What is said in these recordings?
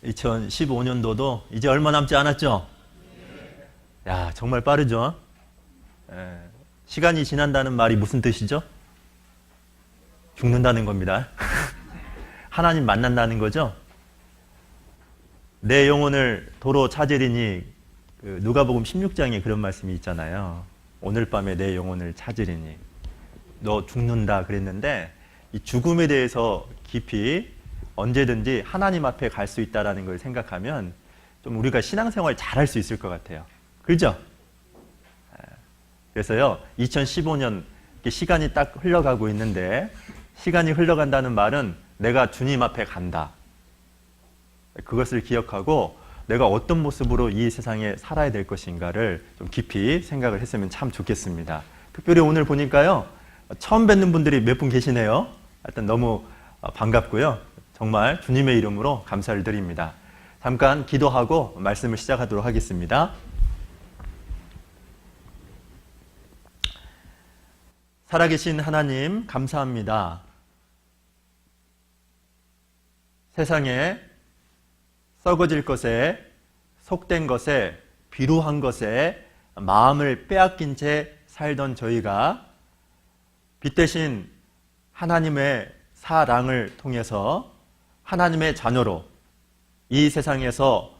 2015년도도 이제 얼마 남지 않았죠? 야, 정말 빠르죠? 예, 시간이 지난다는 말이 무슨 뜻이죠? 죽는다는 겁니다. 하나님 만난다는 거죠? 내 영혼을 도로 찾으리니, 누가복음 16장에 그런 말씀이 있잖아요. 오늘 밤에 내 영혼을 찾으리니 너 죽는다 그랬는데, 이 죽음에 대해서 깊이 언제든지 하나님 앞에 갈 수 있다는 걸 생각하면 좀 우리가 신앙생활 잘할 수 있을 것 같아요. 그죠? 그래서요, 2015년 시간이 딱 흘러가고 있는데, 시간이 흘러간다는 말은 내가 주님 앞에 간다. 그것을 기억하고 내가 어떤 모습으로 이 세상에 살아야 될 것인가를 좀 깊이 생각을 했으면 참 좋겠습니다. 특별히 오늘 보니까요, 처음 뵙는 분들이 몇 분 계시네요. 하여튼 너무 반갑고요. 정말 주님의 이름으로 감사를 드립니다. 잠깐 기도하고 말씀을 시작하도록 하겠습니다. 살아계신 하나님, 감사합니다. 세상에 썩어질 것에, 속된 것에, 비루한 것에 마음을 빼앗긴 채 살던 저희가 빛 대신 하나님의 사랑을 통해서 하나님의 자녀로 이 세상에서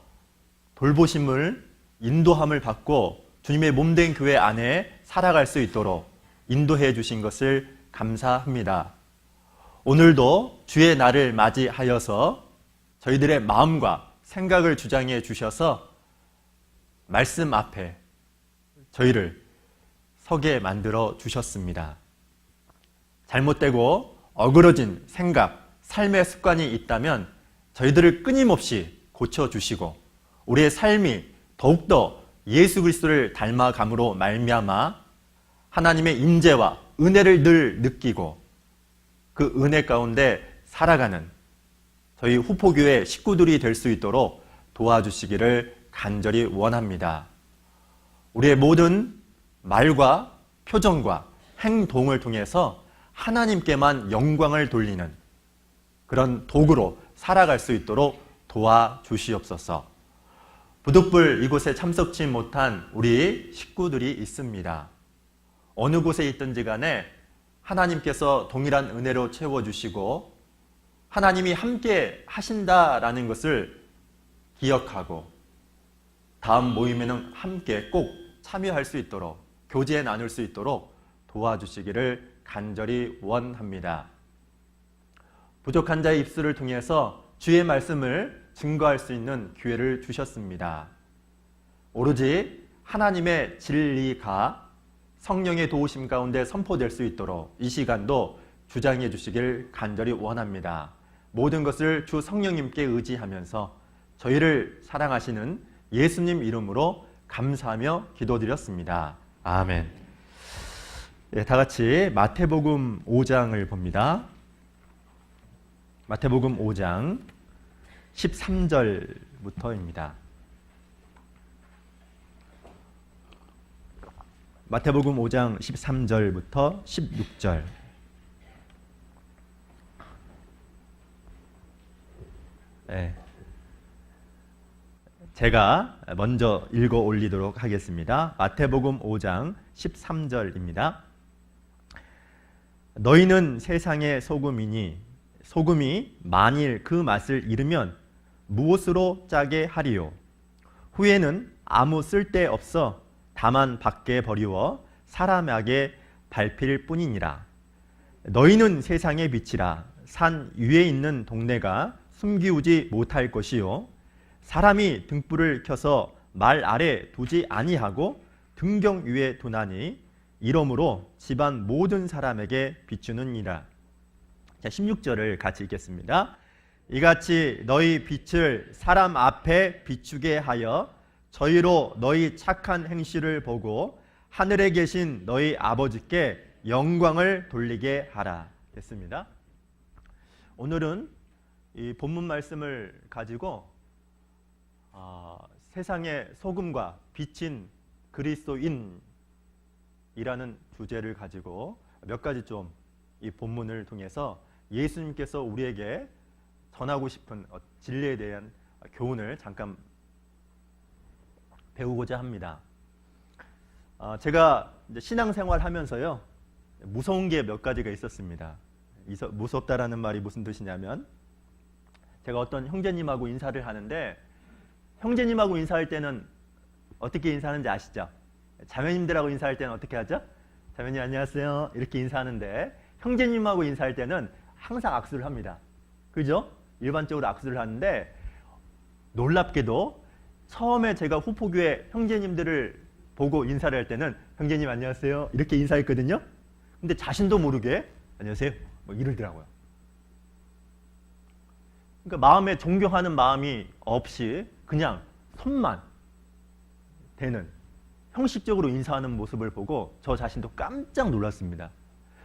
돌보심을, 인도함을 받고 주님의 몸된 교회 안에 살아갈 수 있도록 인도해 주신 것을 감사합니다. 오늘도 주의 날을 맞이하여서 저희들의 마음과 생각을 주장해 주셔서 말씀 앞에 저희를 서게 만들어 주셨습니다. 잘못되고 어그러진 생각, 삶의 습관이 있다면 저희들을 끊임없이 고쳐주시고 우리의 삶이 더욱더 예수 그리스도를 닮아감으로 말미암아 하나님의 임재와 은혜를 늘 느끼고 그 은혜 가운데 살아가는 저희 후포교회 식구들이 될 수 있도록 도와주시기를 간절히 원합니다. 우리의 모든 말과 표정과 행동을 통해서 하나님께만 영광을 돌리는 그런 도구로 살아갈 수 있도록 도와주시옵소서. 부득불 이곳에 참석치 못한 우리 식구들이 있습니다. 어느 곳에 있든지 간에 하나님께서 동일한 은혜로 채워주시고 하나님이 함께 하신다라는 것을 기억하고 다음 모임에는 함께 꼭 참여할 수 있도록 교제 나눌 수 있도록 도와주시기를 간절히 원합니다. 부족한 자의 입술을 통해서 주의 말씀을 증거할 수 있는 기회를 주셨습니다. 오로지 하나님의 진리가 성령의 도우심 가운데 선포될 수 있도록 이 시간도 주장해 주시길 간절히 원합니다. 모든 것을 주 성령님께 의지하면서 저희를 사랑하시는 예수님 이름으로 감사하며 기도드렸습니다. 아멘. 네, 다 같이 마태복음 5장을 봅니다. 마태복음 5장 13절부터입니다. 마태복음 5장 13절부터 16절. 네. 제가 먼저 읽어 올리도록 하겠습니다. 마태복음 5장 13절입니다. 너희는 세상의 소금이니 소금이 만일 그 맛을 잃으면 무엇으로 짜게 하리요? 후에는 아무 쓸데 없어 다만 밖에 버리워 사람에게 밟힐 뿐이니라. 너희는 세상의 빛이라. 산 위에 있는 동네가 숨기우지 못할 것이요 사람이 등불을 켜서 말 아래 두지 아니하고 등경 위에 두나니 이러므로 집안 모든 사람에게 비추느니라. 자, 16절을 같이 읽겠습니다. 이같이 너희 빛을 사람 앞에 비추게 하여 저희로 너희 착한 행실을 보고 하늘에 계신 너희 아버지께 영광을 돌리게 하라. 됐습니다. 오늘은 이 본문 말씀을 가지고 세상의 소금과 빛인 그리스도인이라는 주제를 가지고 몇 가지 좀 이 본문을 통해서 예수님께서 우리에게 전하고 싶은 진리에 대한 교훈을 잠깐 배우고자 합니다. 제가 이제 신앙생활 하면서요, 무서운 게 몇 가지가 있었습니다. 무섭다라는 말이 무슨 뜻이냐면, 제가 어떤 형제님하고 인사를 하는데, 형제님하고 인사할 때는 어떻게 인사하는지 아시죠? 자매님들하고 인사할 때는 어떻게 하죠? 자매님 안녕하세요 이렇게 인사하는데, 형제님하고 인사할 때는 항상 악수를 합니다. 그죠? 일반적으로 악수를 하는데, 놀랍게도 처음에 제가 후포교회 형제님들을 보고 인사를 할 때는 형제님 안녕하세요 이렇게 인사했거든요. 근데 자신도 모르게 안녕하세요 뭐 이러더라고요. 그러니까 마음에 존경하는 마음이 없이 그냥 손만 대는 형식적으로 인사하는 모습을 보고 저 자신도 깜짝 놀랐습니다.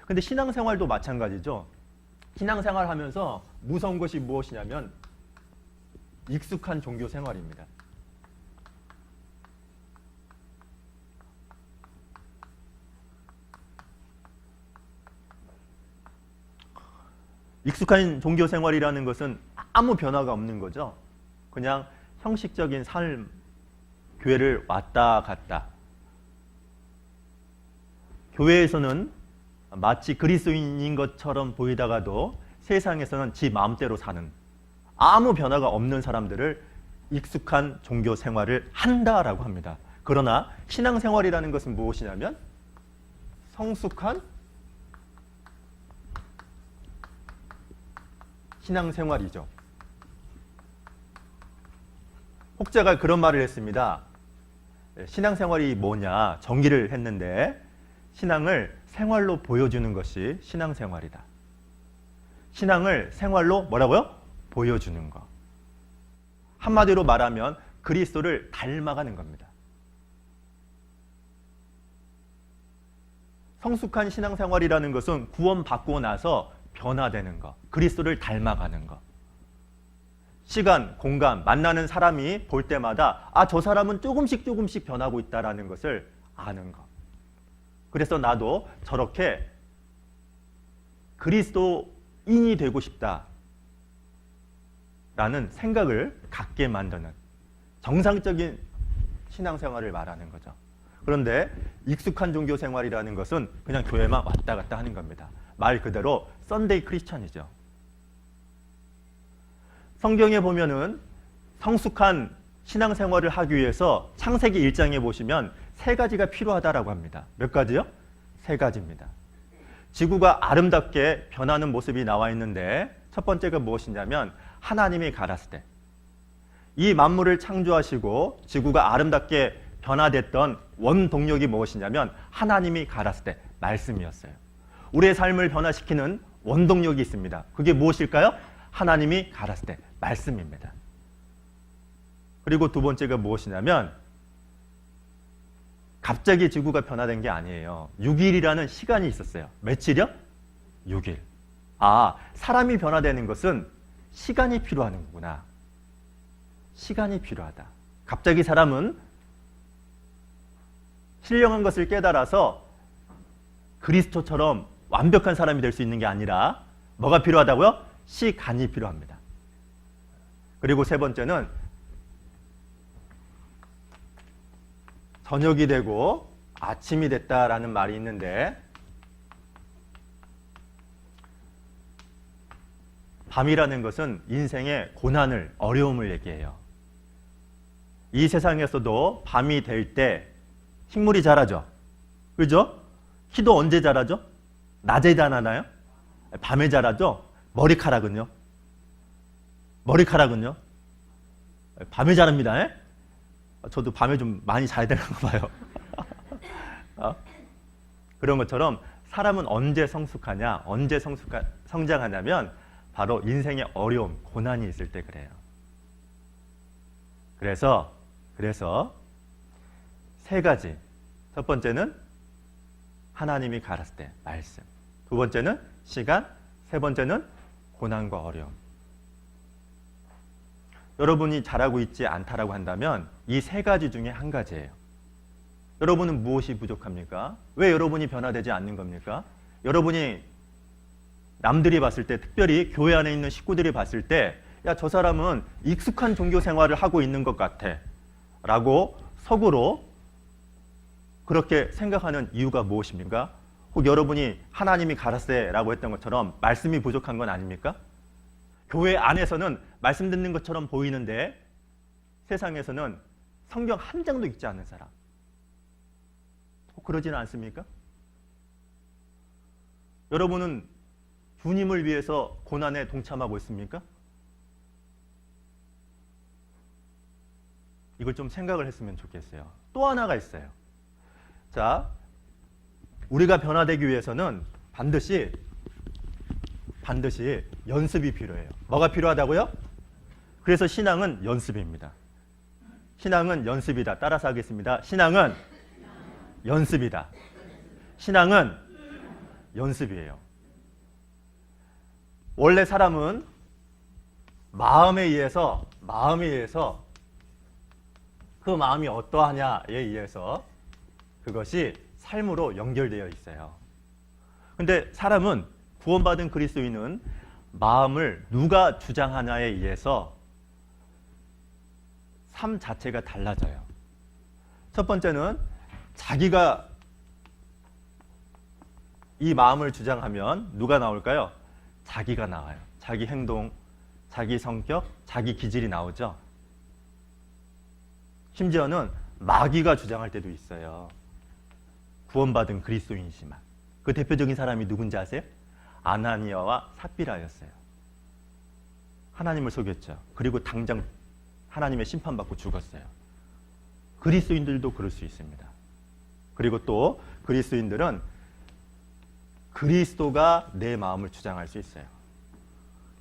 근데 신앙생활도 마찬가지죠. 신앙생활 하면서 무서운 것이 무엇이냐면 익숙한 종교 생활입니다. 익숙한 종교 생활이라는 것은 아무 변화가 없는 거죠. 그냥 형식적인 삶, 교회를 왔다 갔다. 교회에서는 마치 그리스도인인 것처럼 보이다가도 세상에서는 지 마음대로 사는 아무 변화가 없는 사람들을 익숙한 종교 생활을 한다라고 합니다. 그러나 신앙생활이라는 것은 무엇이냐면 성숙한 신앙생활이죠. 혹자가 그런 말을 했습니다. 신앙생활이 뭐냐 정의를 했는데, 신앙을 생활로 보여주는 것이 신앙생활이다. 신앙을 생활로 뭐라고요? 보여주는 것. 한마디로 말하면 그리스도를 닮아가는 겁니다. 성숙한 신앙생활이라는 것은 구원받고 나서 변화되는 것, 그리스도를 닮아가는 것. 시간, 공간, 만나는 사람이 볼 때마다 저 사람은 조금씩 변하고 있다는 것을 아는 것. 그래서 나도 저렇게 그리스도인이 되고 싶다라는 생각을 갖게 만드는 정상적인 신앙생활을 말하는 거죠. 그런데 익숙한 종교생활이라는 것은 그냥 교회만 왔다 갔다 하는 겁니다. 말 그대로 썬데이 크리스천이죠. 성경에 보면은 성숙한 신앙생활을 하기 위해서 창세기 1장에 보시면 3가지가 필요하다라고 합니다. 몇 가지요? 3가지입니다. 지구가 아름답게 변하는 모습이 나와 있는데, 첫 번째가 무엇이냐면 하나님이 가라스 때 이 만물을 창조하시고 지구가 아름답게 변화됐던 원동력이 무엇이냐면 하나님이 가라스 때 말씀이었어요. 우리의 삶을 변화시키는 원동력이 있습니다. 그게 무엇일까요? 하나님이 가라스 때 말씀입니다. 그리고 두 번째가 무엇이냐면 갑자기 지구가 변화된 게 아니에요. 6일이라는 시간이 있었어요. 며칠이요? 6일. 사람이 변화되는 것은 시간이 필요한 거구나. 시간이 필요하다. 갑자기 사람은 신령한 것을 깨달아서 그리스도처럼 완벽한 사람이 될 수 있는 게 아니라 뭐가 필요하다고요? 시간이 필요합니다. 그리고 세 번째는 저녁이 되고 아침이 됐다라는 말이 있는데, 밤이라는 것은 인생의 고난을, 어려움을 얘기해요. 이 세상에서도 밤이 될 때 식물이 자라죠. 그죠? 키도 언제 자라죠? 낮에 자라나요? 밤에 자라죠? 머리카락은요? 밤에 자랍니다. 저도 밤에 좀 많이 자야 되나 봐요. 그런 것처럼 사람은 언제 성숙하냐, 언제 성장하냐면 바로 인생의 어려움, 고난이 있을 때 그래요. 그래서 3가지. 첫 번째는 하나님이 가라스 때 말씀, 두 번째는 시간, 세 번째는 고난과 어려움. 여러분이 잘하고 있지 않다라고 한다면 이 3가지 중에 한 가지예요. 여러분은 무엇이 부족합니까? 왜 여러분이 변화되지 않는 겁니까? 여러분이 남들이 봤을 때, 특별히 교회 안에 있는 식구들이 봤을 때 야, 저 사람은 익숙한 종교 생활을 하고 있는 것 같아 라고 속으로 그렇게 생각하는 이유가 무엇입니까? 혹 여러분이 하나님이 가라세 라고 했던 것처럼 말씀이 부족한 건 아닙니까? 교회 안에서는 말씀 듣는 것처럼 보이는데 세상에서는 성경 한 장도 읽지 않는 사람, 혹 그러지는 않습니까? 여러분은 주님을 위해서 고난에 동참하고 있습니까? 이걸 좀 생각을 했으면 좋겠어요. 또 하나가 있어요. 자, 우리가 변화되기 위해서는 반드시 연습이 필요해요. 뭐가 필요하다고요? 그래서 신앙은 연습입니다. 신앙은 연습이다. 따라서 하겠습니다. 신앙은 연습이다. 신앙은 연습이에요. 원래 사람은 마음에 의해서 그 마음이 어떠하냐에 의해서 그것이 삶으로 연결되어 있어요. 근데 사람은 구원받은 그리스도인은 마음을 누가 주장하냐에 의해서 삶 자체가 달라져요. 첫 번째는 자기가 이 마음을 주장하면 누가 나올까요? 자기가 나와요. 자기 행동, 자기 성격, 자기 기질이 나오죠. 심지어는 마귀가 주장할 때도 있어요. 구원받은 그리스도인이지만. 그 대표적인 사람이 누군지 아세요? 아나니아와 삽비라였어요. 하나님을 속였죠. 그리고 당장 하나님의 심판받고 죽었어요. 그리스도인들도 그럴 수 있습니다. 그리고 또 그리스도인들은 그리스도가 내 마음을 주장할 수 있어요.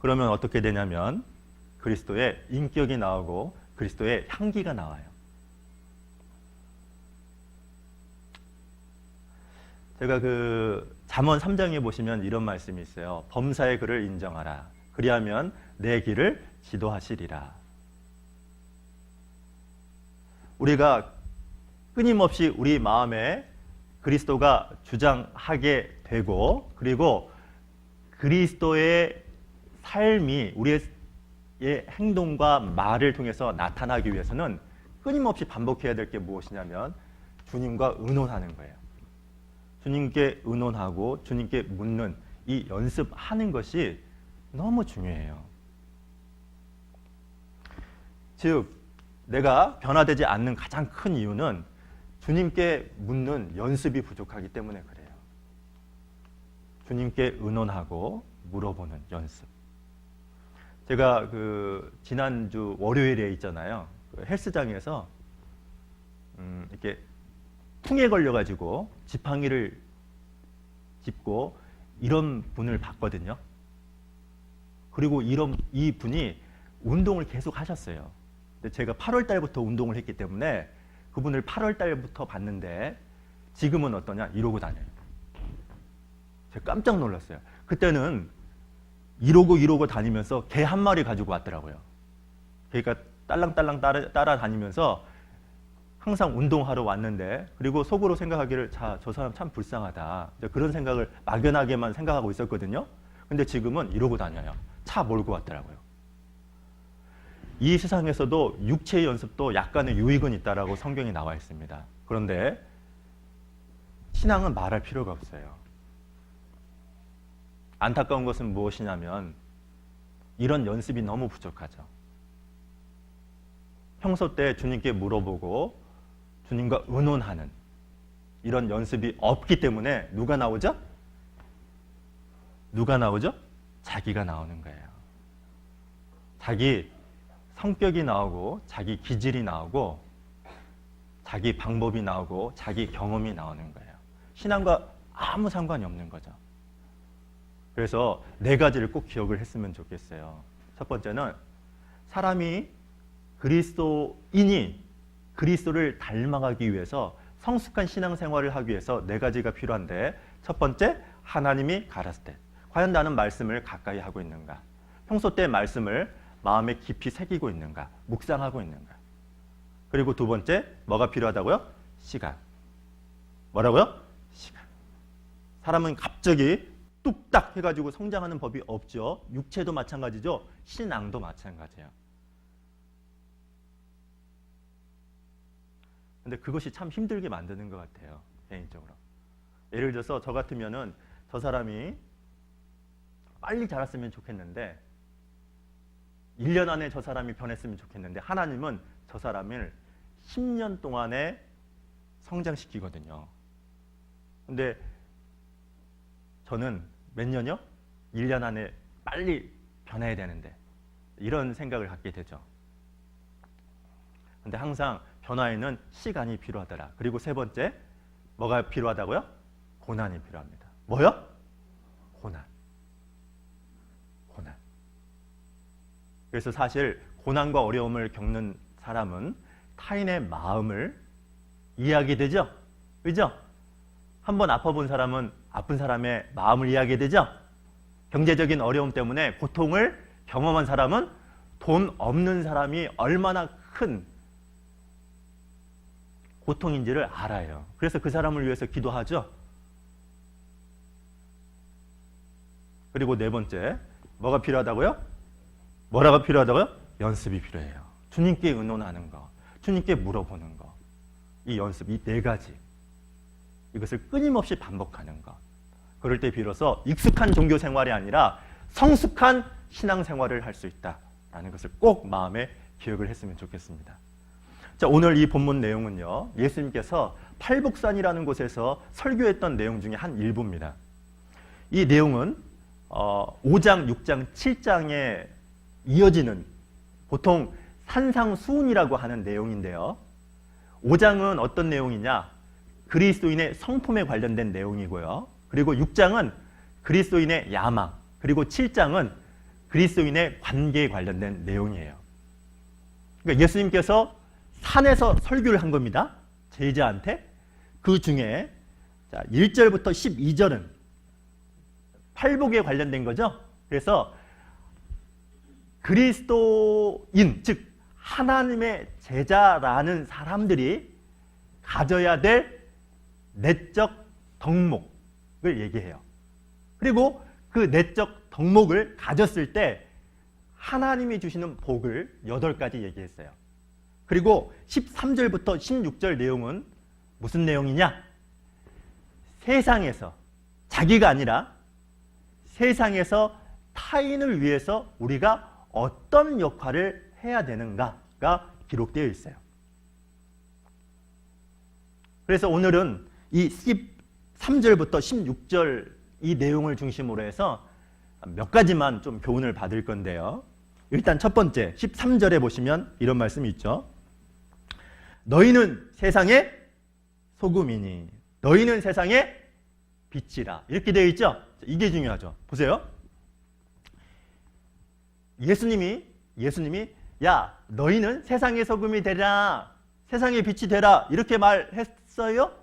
그러면 어떻게 되냐면 그리스도의 인격이 나오고 그리스도의 향기가 나와요. 제가 그 잠언 3장에 보시면 이런 말씀이 있어요. 범사의 글을 인정하라. 그리하면 내 길을 지도하시리라. 우리가 끊임없이 우리 마음에 그리스도가 주장하게 되고 그리고 그리스도의 삶이 우리의 행동과 말을 통해서 나타나기 위해서는 끊임없이 반복해야 될 게 무엇이냐면 주님과 의논하는 거예요. 주님께 의논하고 주님께 묻는 이 연습하는 것이 너무 중요해요. 즉 내가 변화되지 않는 가장 큰 이유는 주님께 묻는 연습이 부족하기 때문에 그래요. 주님께 의논하고 물어보는 연습. 제가 그 지난주 월요일에 있잖아요. 그 헬스장에서 이렇게 풍에 걸려가지고 지팡이를 짚고 이런 분을 봤거든요. 그리고 이 분이 운동을 계속 하셨어요. 근데 제가 8월 달부터 운동을 했기 때문에 그분을 8월 달부터 봤는데 지금은 어떠냐? 이러고 다녀요. 제가 깜짝 놀랐어요. 그때는 이러고 다니면서 개 한 마리 가지고 왔더라고요. 그러니까 딸랑딸랑 따라다니면서 항상 운동하러 왔는데 그리고 속으로 생각하기를 저 사람 참 불쌍하다. 그런 생각을 막연하게만 생각하고 있었거든요. 근데 지금은 이러고 다녀요. 차 몰고 왔더라고요. 이 세상에서도 육체의 연습도 약간의 유익은 있다라고 성경에 나와 있습니다. 그런데 신앙은 말할 필요가 없어요. 안타까운 것은 무엇이냐면 이런 연습이 너무 부족하죠. 평소 때 주님께 물어보고 주님과 의논하는 이런 연습이 없기 때문에 누가 나오죠? 자기가 나오는 거예요. 자기 성격이 나오고 자기 기질이 나오고 자기 방법이 나오고 자기 경험이 나오는 거예요. 신앙과 아무 상관이 없는 거죠. 그래서 4가지를 꼭 기억을 했으면 좋겠어요. 첫 번째는 사람이 그리스도인이 그리스도를 닮아가기 위해서 성숙한 신앙생활을 하기 위해서 4가지가 필요한데 첫 번째, 하나님이 가라스테. 과연 나는 말씀을 가까이 하고 있는가? 평소 때 말씀을 마음에 깊이 새기고 있는가? 묵상하고 있는가? 그리고 두 번째, 뭐가 필요하다고요? 시간. 뭐라고요? 시간. 사람은 갑자기 뚝딱 해가지고 성장하는 법이 없죠. 육체도 마찬가지죠. 신앙도 마찬가지예요. 근데 그것이 참 힘들게 만드는 것 같아요. 개인적으로. 예를 들어서 저 같으면은 저 사람이 빨리 자랐으면 좋겠는데 1년 안에 저 사람이 변했으면 좋겠는데 하나님은 저 사람을 10년 동안에 성장시키거든요. 근데 저는 몇 년이요? 1년 안에 빨리 변해야 되는데 이런 생각을 갖게 되죠. 근데 항상 변화에는 시간이 필요하더라. 그리고 세 번째, 뭐가 필요하다고요? 고난이 필요합니다. 뭐요? 고난. 고난. 그래서 사실 고난과 어려움을 겪는 사람은 타인의 마음을 이해하게 되죠. 그죠? 한번 아파본 사람은 아픈 사람의 마음을 이해하게 되죠. 경제적인 어려움 때문에 고통을 경험한 사람은 돈 없는 사람이 얼마나 큰 고통인지를 알아요. 그래서 그 사람을 위해서 기도하죠. 그리고 네 번째, 뭐가 필요하다고요? 뭐라가 필요하다고요? 연습이 필요해요. 주님께 의논하는 거, 주님께 물어보는 거, 이 연습, 이 네 가지, 이것을 끊임없이 반복하는 것. 그럴 때 비로소 익숙한 종교 생활이 아니라 성숙한 신앙 생활을 할 수 있다라는 것을 꼭 마음에 기억을 했으면 좋겠습니다. 자, 오늘 이 본문 내용은요, 예수님께서 팔복산이라는 곳에서 설교했던 내용 중에 한 일부입니다. 이 내용은 5장, 6장, 7장에 이어지는 보통 산상수훈이라고 하는 내용인데요. 5장은 어떤 내용이냐? 그리스도인의 성품에 관련된 내용이고요. 그리고 6장은 그리스도인의 야망, 그리고 7장은 그리스도인의 관계에 관련된 내용이에요. 그러니까 예수님께서 산에서 설교를 한 겁니다. 제자한테. 그 중에 1절부터 12절은 팔복에 관련된 거죠. 그래서 그리스도인, 즉 하나님의 제자라는 사람들이 가져야 될 내적 덕목을 얘기해요. 그리고 그 내적 덕목을 가졌을 때 하나님이 주시는 복을 8가지 얘기했어요. 그리고 13절부터 16절 내용은 무슨 내용이냐? 세상에서, 자기가 아니라 세상에서 타인을 위해서 우리가 어떤 역할을 해야 되는가가 기록되어 있어요. 그래서 오늘은 이 13절부터 16절 이 내용을 중심으로 해서 몇 가지만 좀 교훈을 받을 건데요. 일단 첫 번째, 13절에 보시면 이런 말씀이 있죠. 너희는 세상의 소금이니 너희는 세상의 빛이라. 이렇게 되어 있죠. 이게 중요하죠. 보세요. 예수님이 야, 너희는 세상의 소금이 되라, 세상의 빛이 되라, 이렇게 말했어요?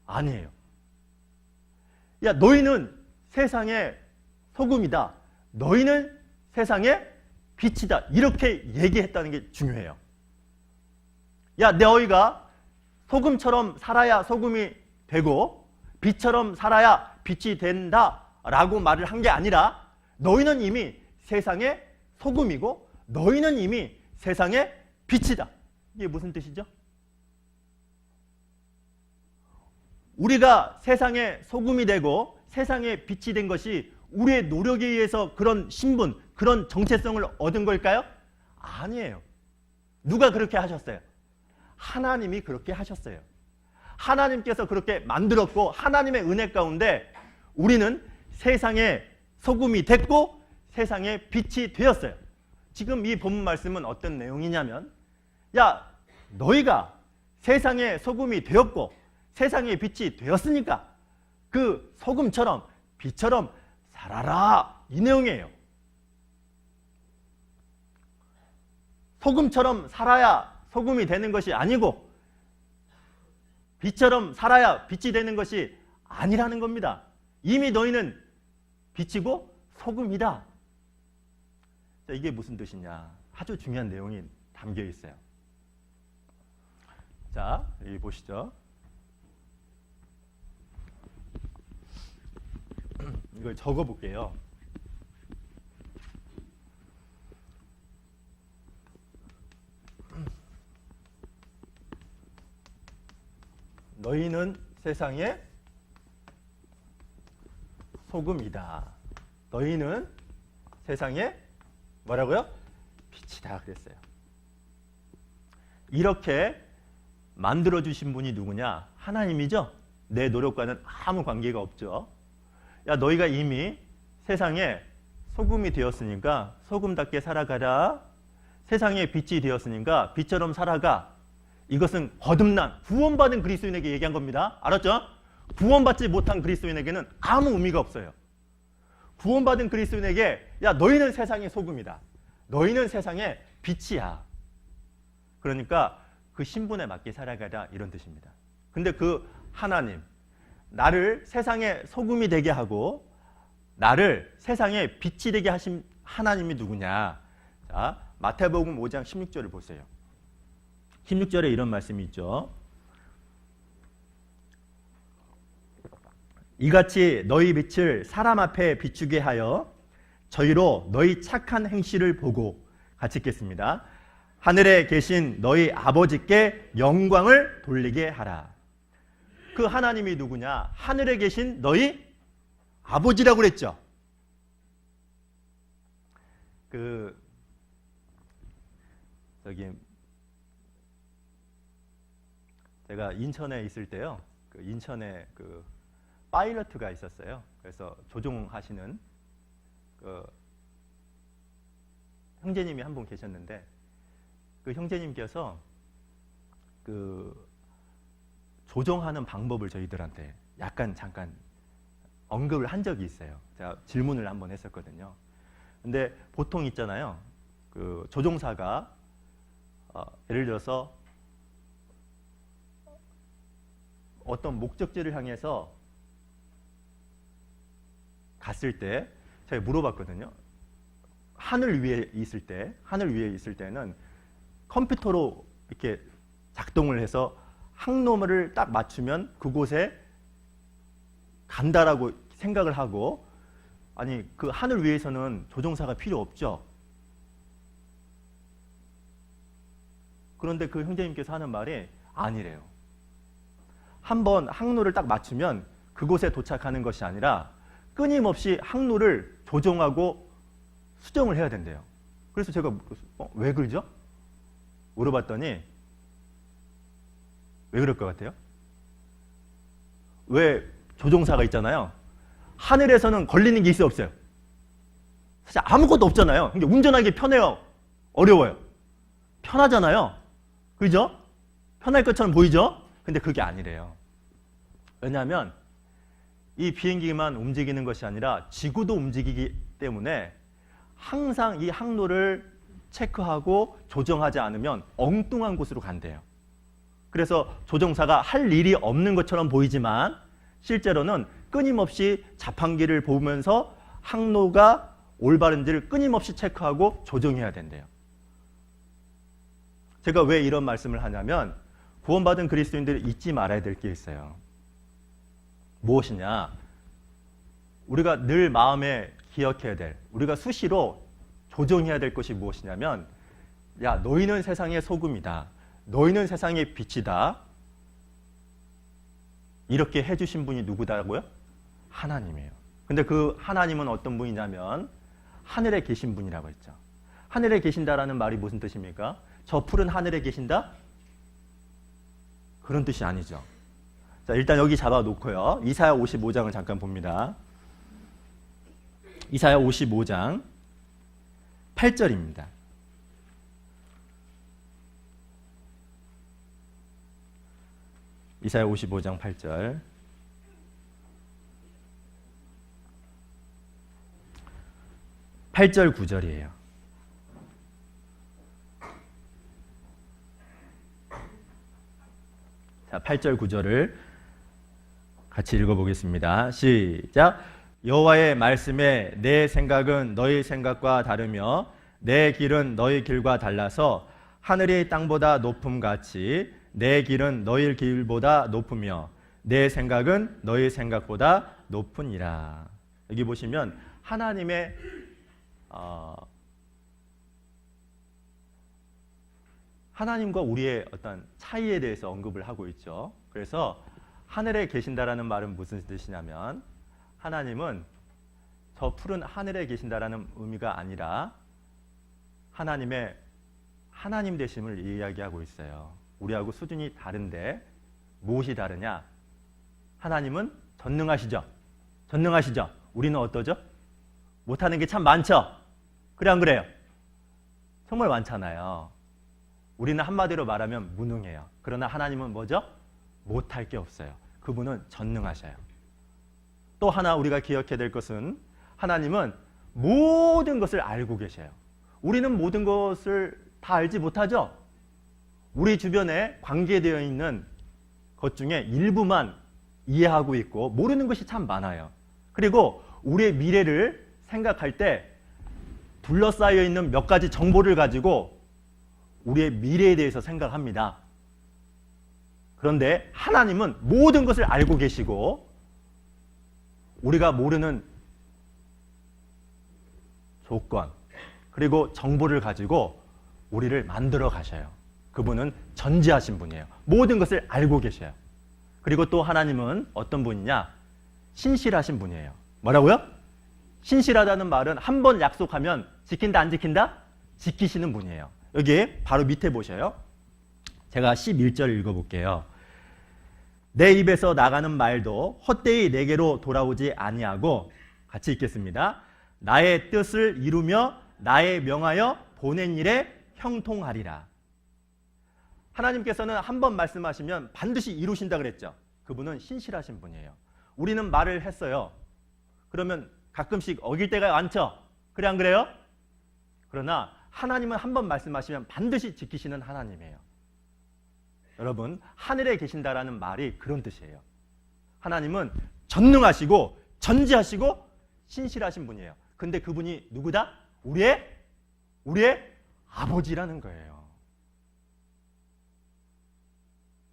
아니에요. 야, 너희는 세상의 소금이다, 너희는 세상의 빛이다, 이렇게 얘기했다는 게 중요해요. 야, 너희가 소금처럼 살아야 소금이 되고 빛처럼 살아야 빛이 된다 라고 말을 한 게 아니라 너희는 이미 세상의 소금이고 너희는 이미 세상의 빛이다. 이게 무슨 뜻이죠? 우리가 세상의 소금이 되고 세상의 빛이 된 것이 우리의 노력에 의해서 그런 신분, 그런 정체성을 얻은 걸까요? 아니에요. 누가 그렇게 하셨어요? 하나님이 그렇게 하셨어요. 하나님께서 그렇게 만들었고 하나님의 은혜 가운데 우리는 세상의 소금이 됐고 세상의 빛이 되었어요. 지금 이 본문 말씀은 어떤 내용이냐면, 야, 너희가 세상의 소금이 되었고 세상의 빛이 되었으니까 그 소금처럼 빛처럼 살아라, 이 내용이에요. 소금처럼 살아야 소금이 되는 것이 아니고 빛처럼 살아야 빛이 되는 것이 아니라는 겁니다. 이미 너희는 빛이고 소금이다. 자, 이게 무슨 뜻이냐? 아주 중요한 내용이 담겨 있어요. 자, 여기 보시죠. 이걸 적어 볼게요. 너희는 세상의 소금이다. 너희는 세상의 뭐라고요? 빛이다 그랬어요. 이렇게 만들어주신 분이 누구냐? 하나님이죠. 내 노력과는 아무 관계가 없죠. 야, 너희가 이미 세상에 소금이 되었으니까 소금답게 살아가라. 세상에 빛이 되었으니까 빛처럼 살아가. 이것은 거듭난 구원받은 그리스도인에게 얘기한 겁니다. 알았죠? 구원받지 못한 그리스도인에게는 아무 의미가 없어요. 구원받은 그리스도인에게 야, 너희는 세상의 소금이다. 너희는 세상의 빛이야. 그러니까 그 신분에 맞게 살아가라 이런 뜻입니다. 근데 그 하나님, 나를 세상의 소금이 되게 하고 나를 세상의 빛이 되게 하신 하나님이 누구냐? 자, 마태복음 5장 16절을 보세요. 16절에 이런 말씀이 있죠. 이같이 너희 빛을 사람 앞에 비추게 하여 저희로 너희 착한 행실을 보고 같이 읽겠습니다. 하늘에 계신 너희 아버지께 영광을 돌리게 하라. 그 하나님이 누구냐? 하늘에 계신 너희 아버지라고 그랬죠. 제가 인천에 있을 때요. 인천에 파일럿가 있었어요. 그래서 조종하시는 형제님이 한 분 계셨는데 그 형제님께서 조종하는 방법을 저희들한테 약간 잠깐 언급을 한 적이 있어요. 제가 질문을 한번 했었거든요. 근데 보통 있잖아요. 조종사가 예를 들어서 어떤 목적지를 향해서 갔을 때 제가 물어봤거든요. 하늘 위에 있을 때는 컴퓨터로 이렇게 작동을 해서 항로를 딱 맞추면 그곳에 간다라고 생각을 하고, 아니 그 하늘 위에서는 조종사가 필요 없죠. 그런데 그 형제님께서 하는 말이 아니래요. 한번 항로를 딱 맞추면 그곳에 도착하는 것이 아니라 끊임없이 항로를 조정하고 수정을 해야 된대요. 그래서 제가 왜 그러죠? 물어봤더니 왜 그럴 것 같아요? 왜 조종사가 있잖아요. 하늘에서는 걸리는 게 있어요, 없어요? 사실 아무것도 없잖아요. 근데 운전하기 편해요, 어려워요? 편하잖아요. 그죠? 편할 것처럼 보이죠? 근데 그게 아니래요. 왜냐하면 이 비행기만 움직이는 것이 아니라 지구도 움직이기 때문에 항상 이 항로를 체크하고 조정하지 않으면 엉뚱한 곳으로 간대요. 그래서 조종사가 할 일이 없는 것처럼 보이지만 실제로는 끊임없이 자판기를 보면서 항로가 올바른지를 끊임없이 체크하고 조정해야 된대요. 제가 왜 이런 말씀을 하냐면 구원받은 그리스도인들이 잊지 말아야 될 게 있어요. 무엇이냐? 우리가 늘 마음에 기억해야 될, 우리가 수시로 조정해야 될 것이 무엇이냐면, 야, 너희는 세상의 소금이다. 너희는 세상의 빛이다. 이렇게 해주신 분이 누구다고요? 하나님이에요. 근데 그 하나님은 어떤 분이냐면 하늘에 계신 분이라고 했죠. 하늘에 계신다라는 말이 무슨 뜻입니까? 저 푸른 하늘에 계신다? 그런 뜻이 아니죠. 자, 일단 여기 잡아놓고요. 이사야 55장을 잠깐 봅니다. 이사야 55장 8절입니다. 이사야 55장 8절. (8절) (9절이에요) 자, 8절 9절을 같이 읽어보겠습니다. 시작. 여호와의 말씀에 내 생각은 너희 생각과 다르며 내 길은 너희 길과 달라서 하늘이 땅보다 높음같이 내 길은 너희 길보다 높으며 내 생각은 너희 생각보다 높으니라. 여기 보시면 하나님의 하나님과 우리의 어떤 차이에 대해서 언급을 하고 있죠. 그래서 하늘에 계신다라는 말은 무슨 뜻이냐면 하나님은 저 푸른 하늘에 계신다라는 의미가 아니라 하나님의 하나님 되심을 이야기하고 있어요. 우리하고 수준이 다른데 무엇이 다르냐? 하나님은 전능하시죠. 전능하시죠. 우리는 어떠죠? 못하는 게 참 많죠. 그래 안 그래요? 정말 많잖아요. 우리는 한마디로 말하면 무능해요. 그러나 하나님은 뭐죠? 못할 게 없어요. 그분은 전능하셔요. 또 하나 우리가 기억해야 될 것은 하나님은 모든 것을 알고 계셔요. 우리는 모든 것을 다 알지 못하죠? 우리 주변에 관계되어 있는 것 중에 일부만 이해하고 있고 모르는 것이 참 많아요. 그리고 우리의 미래를 생각할 때 둘러싸여 있는 몇 가지 정보를 가지고 우리의 미래에 대해서 생각합니다. 그런데 하나님은 모든 것을 알고 계시고 우리가 모르는 조건 그리고 정보를 가지고 우리를 만들어 가셔요. 그분은 전지하신 분이에요. 모든 것을 알고 계셔요. 그리고 또 하나님은 어떤 분이냐? 신실하신 분이에요. 뭐라고요? 신실하다는 말은 한 번 약속하면 지킨다 안 지킨다? 지키시는 분이에요. 여기 바로 밑에 보셔요. 제가 11절 읽어볼게요. 내 입에서 나가는 말도 헛되이 내게로 돌아오지 아니하고 같이 읽겠습니다. 나의 뜻을 이루며 나의 명하여 보낸 일에 형통하리라. 하나님께서는 한 번 말씀하시면 반드시 이루신다 그랬죠. 그분은 신실하신 분이에요. 우리는 말을 했어요. 그러면 가끔씩 어길 때가 많죠. 그래 안 그래요? 그러나 하나님은 한 번 말씀하시면 반드시 지키시는 하나님이에요. 여러분, 하늘에 계신다라는 말이 그런 뜻이에요. 하나님은 전능하시고 전지하시고 신실하신 분이에요. 근데 그분이 누구다? 우리의 아버지라는 거예요.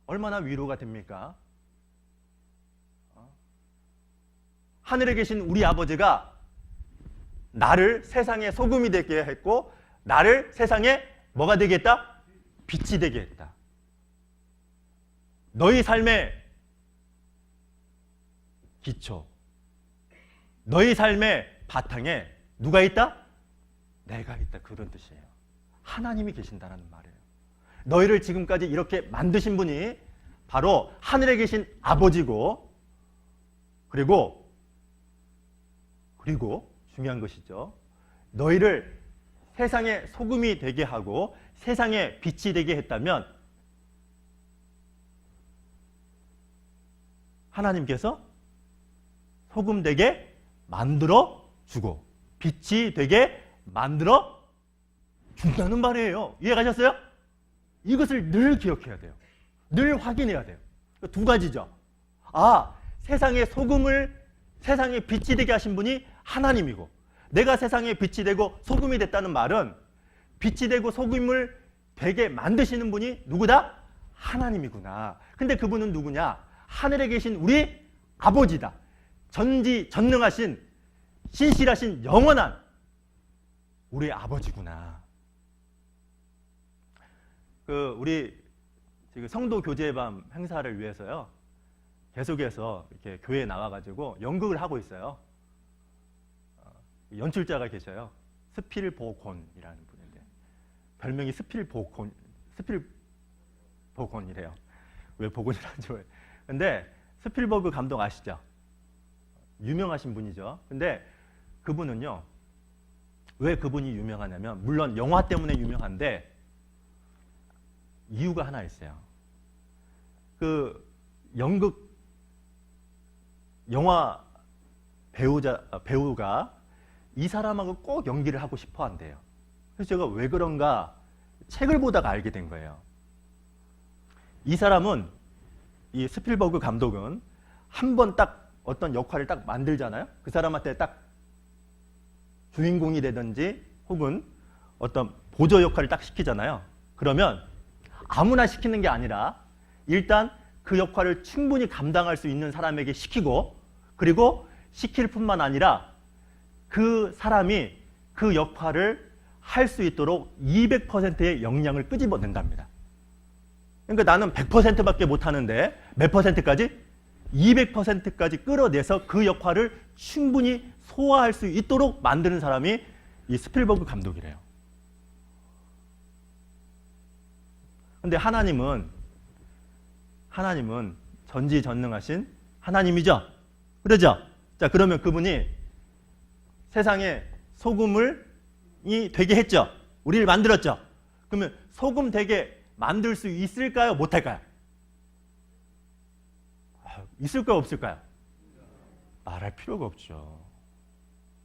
얼마나 위로가 됩니까? 하늘에 계신 우리 아버지가 나를 세상의 소금이 되게 했고 나를 세상에 뭐가 되게 했다? 빛이 되게 했다. 너희 삶의 기초, 너희 삶의 바탕에 누가 있다? 내가 있다. 그런 뜻이에요. 하나님이 계신다는 말이에요. 너희를 지금까지 이렇게 만드신 분이 바로 하늘에 계신 아버지고 그리고 중요한 것이죠. 너희를 세상의 소금이 되게 하고 세상의 빛이 되게 했다면 하나님께서 소금 되게 만들어 주고 빛이 되게 만들어 준다는 말이에요. 이해가셨어요? 이것을 늘 기억해야 돼요. 늘 확인해야 돼요. 두 가지죠. 세상의 소금을 세상의 빛이 되게 하신 분이 하나님이고 내가 세상의 빛이 되고 소금이 됐다는 말은 빛이 되고 소금을 되게 만드시는 분이 누구다? 하나님이구나. 근데 그분은 누구냐? 하늘에 계신 우리 아버지다. 전능하신 신실하신 영원한 우리 아버지구나. 우리 지금 성도 교제의 밤 행사를 위해서요. 계속해서 이렇게 교회에 나와가지고 연극을 하고 있어요. 연출자가 계셔요. 스필보곤이라는 분인데 별명이 스필보곤이래요. 왜 보곤이라는지 모르겠어요. 근데 스필버그 감독 아시죠? 유명하신 분이죠. 근데 그분은요. 왜 그분이 유명하냐면 물론 영화 때문에 유명한데 이유가 하나 있어요. 영화 배우가 이 사람하고 꼭 연기를 하고 싶어 한대요. 그래서 제가 왜 그런가 책을 보다가 알게 된 거예요. 이 사람은 이 스필버그 감독은 한 번 딱 어떤 역할을 딱 만들잖아요. 그 사람한테 딱 주인공이 되든지 혹은 어떤 보조 역할을 딱 시키잖아요. 그러면 아무나 시키는 게 아니라 일단 그 역할을 충분히 감당할 수 있는 사람에게 시키고 그리고 시킬 뿐만 아니라 그 사람이 그 역할을 할 수 있도록 200%의 역량을 끄집어낸답니다. 그러니까 나는 100%밖에 못하는데 몇 %까지? 200%까지 끌어내서 그 역할을 충분히 소화할 수 있도록 만드는 사람이 이 스필버그 감독이래요. 근데 하나님은 전지전능하신 하나님이죠. 그러죠? 자, 그러면 그분이 세상에 소금이 되게 했죠. 우리를 만들었죠. 그러면 소금 되게 만들 수 있을까요? 못할까요? 있을까요? 없을까요? 말할 필요가 없죠.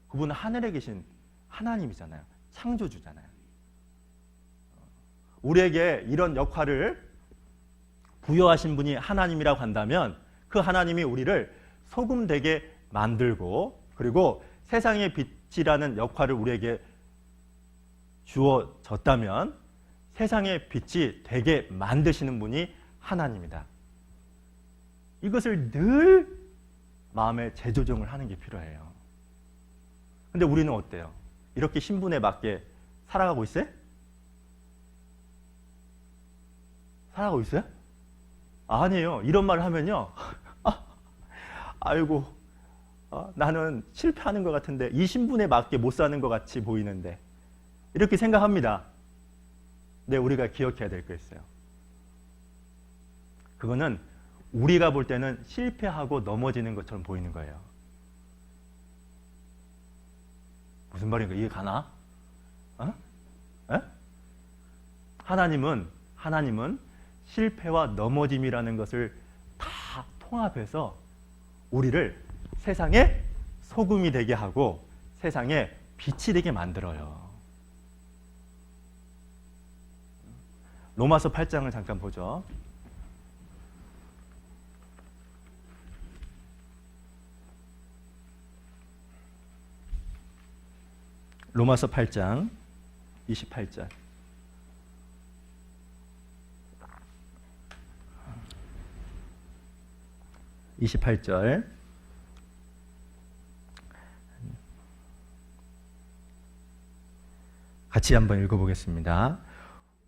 그분은 하늘에 계신 하나님이잖아요. 창조주잖아요. 우리에게 이런 역할을 부여하신 분이 하나님이라고 한다면 그 하나님이 우리를 소금 되게 만들고 그리고 세상의 빛이라는 역할을 우리에게 주어졌다면 세상의 빛이 되게 만드시는 분이 하나님이다. 이것을 늘 마음에 재조정을 하는 게 필요해요. 근데 우리는 어때요? 이렇게 신분에 맞게 살아가고 있어요? 살아가고 있어요? 아니에요. 이런 말을 하면요. 아이고, 나는 실패하는 것 같은데 이 신분에 맞게 못 사는 것 같이 보이는데 이렇게 생각합니다. 네, 우리가 기억해야 될 거 있어요. 그거는 우리가 볼 때는 실패하고 넘어지는 것처럼 보이는 거예요. 무슨 말인가 이해 가나? 하나님은 실패와 넘어짐이라는 것을 다 통합해서 우리를 세상의 소금이 되게 하고 세상에 빛이 되게 만들어요. 로마서 8장을 잠깐 보죠. 로마서 8장 28절. 같이 한번 읽어보겠습니다.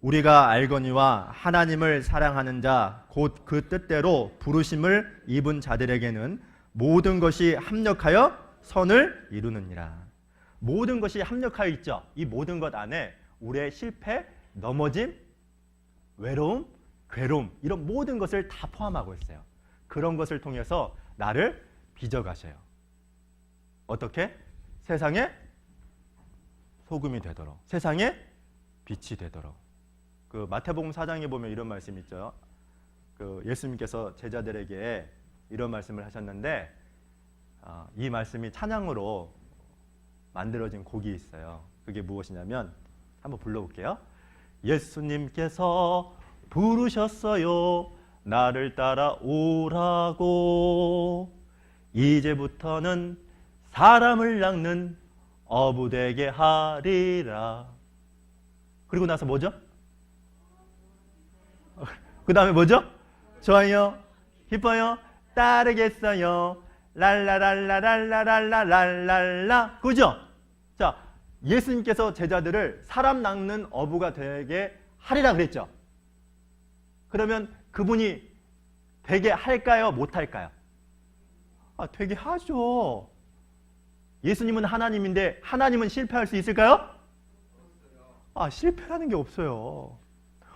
우리가 알거니와 하나님을 사랑하는 자 곧 그 뜻대로 부르심을 입은 자들에게는 모든 것이 합력하여 선을 이루느니라. 모든 것이 합력하여 있죠. 이 모든 것 안에 우리의 실패, 넘어짐, 외로움, 괴로움 이런 모든 것을 다 포함하고 있어요. 그런 것을 통해서 나를 빚어가셔요. 어떻게? 세상에 소금이 되도록, 세상에 빛이 되도록. 그 마태복음 4장에 보면 이런 말씀이 있죠. 그 예수님께서 제자들에게 이런 말씀을 하셨는데 이 말씀이 찬양으로 만들어진 곡이 있어요. 그게 무엇이냐면 한번 불러볼게요. 예수님께서 부르셨어요. 나를 따라오라고. 이제부터는 사람을 낚는 어부 되게 하리라. 그리고 나서 뭐죠? 그 다음에 뭐죠? 좋아요, 기뻐요, 따르겠어요. 랄라랄라랄라랄라랄라. 그죠? 자, 예수님께서 제자들을 사람 낚는 어부가 되게 하리라 그랬죠. 그러면 그분이 되게 할까요? 못할까요? 되게 하죠. 예수님은 하나님인데 하나님은 실패할 수 있을까요? 실패하는 게 없어요.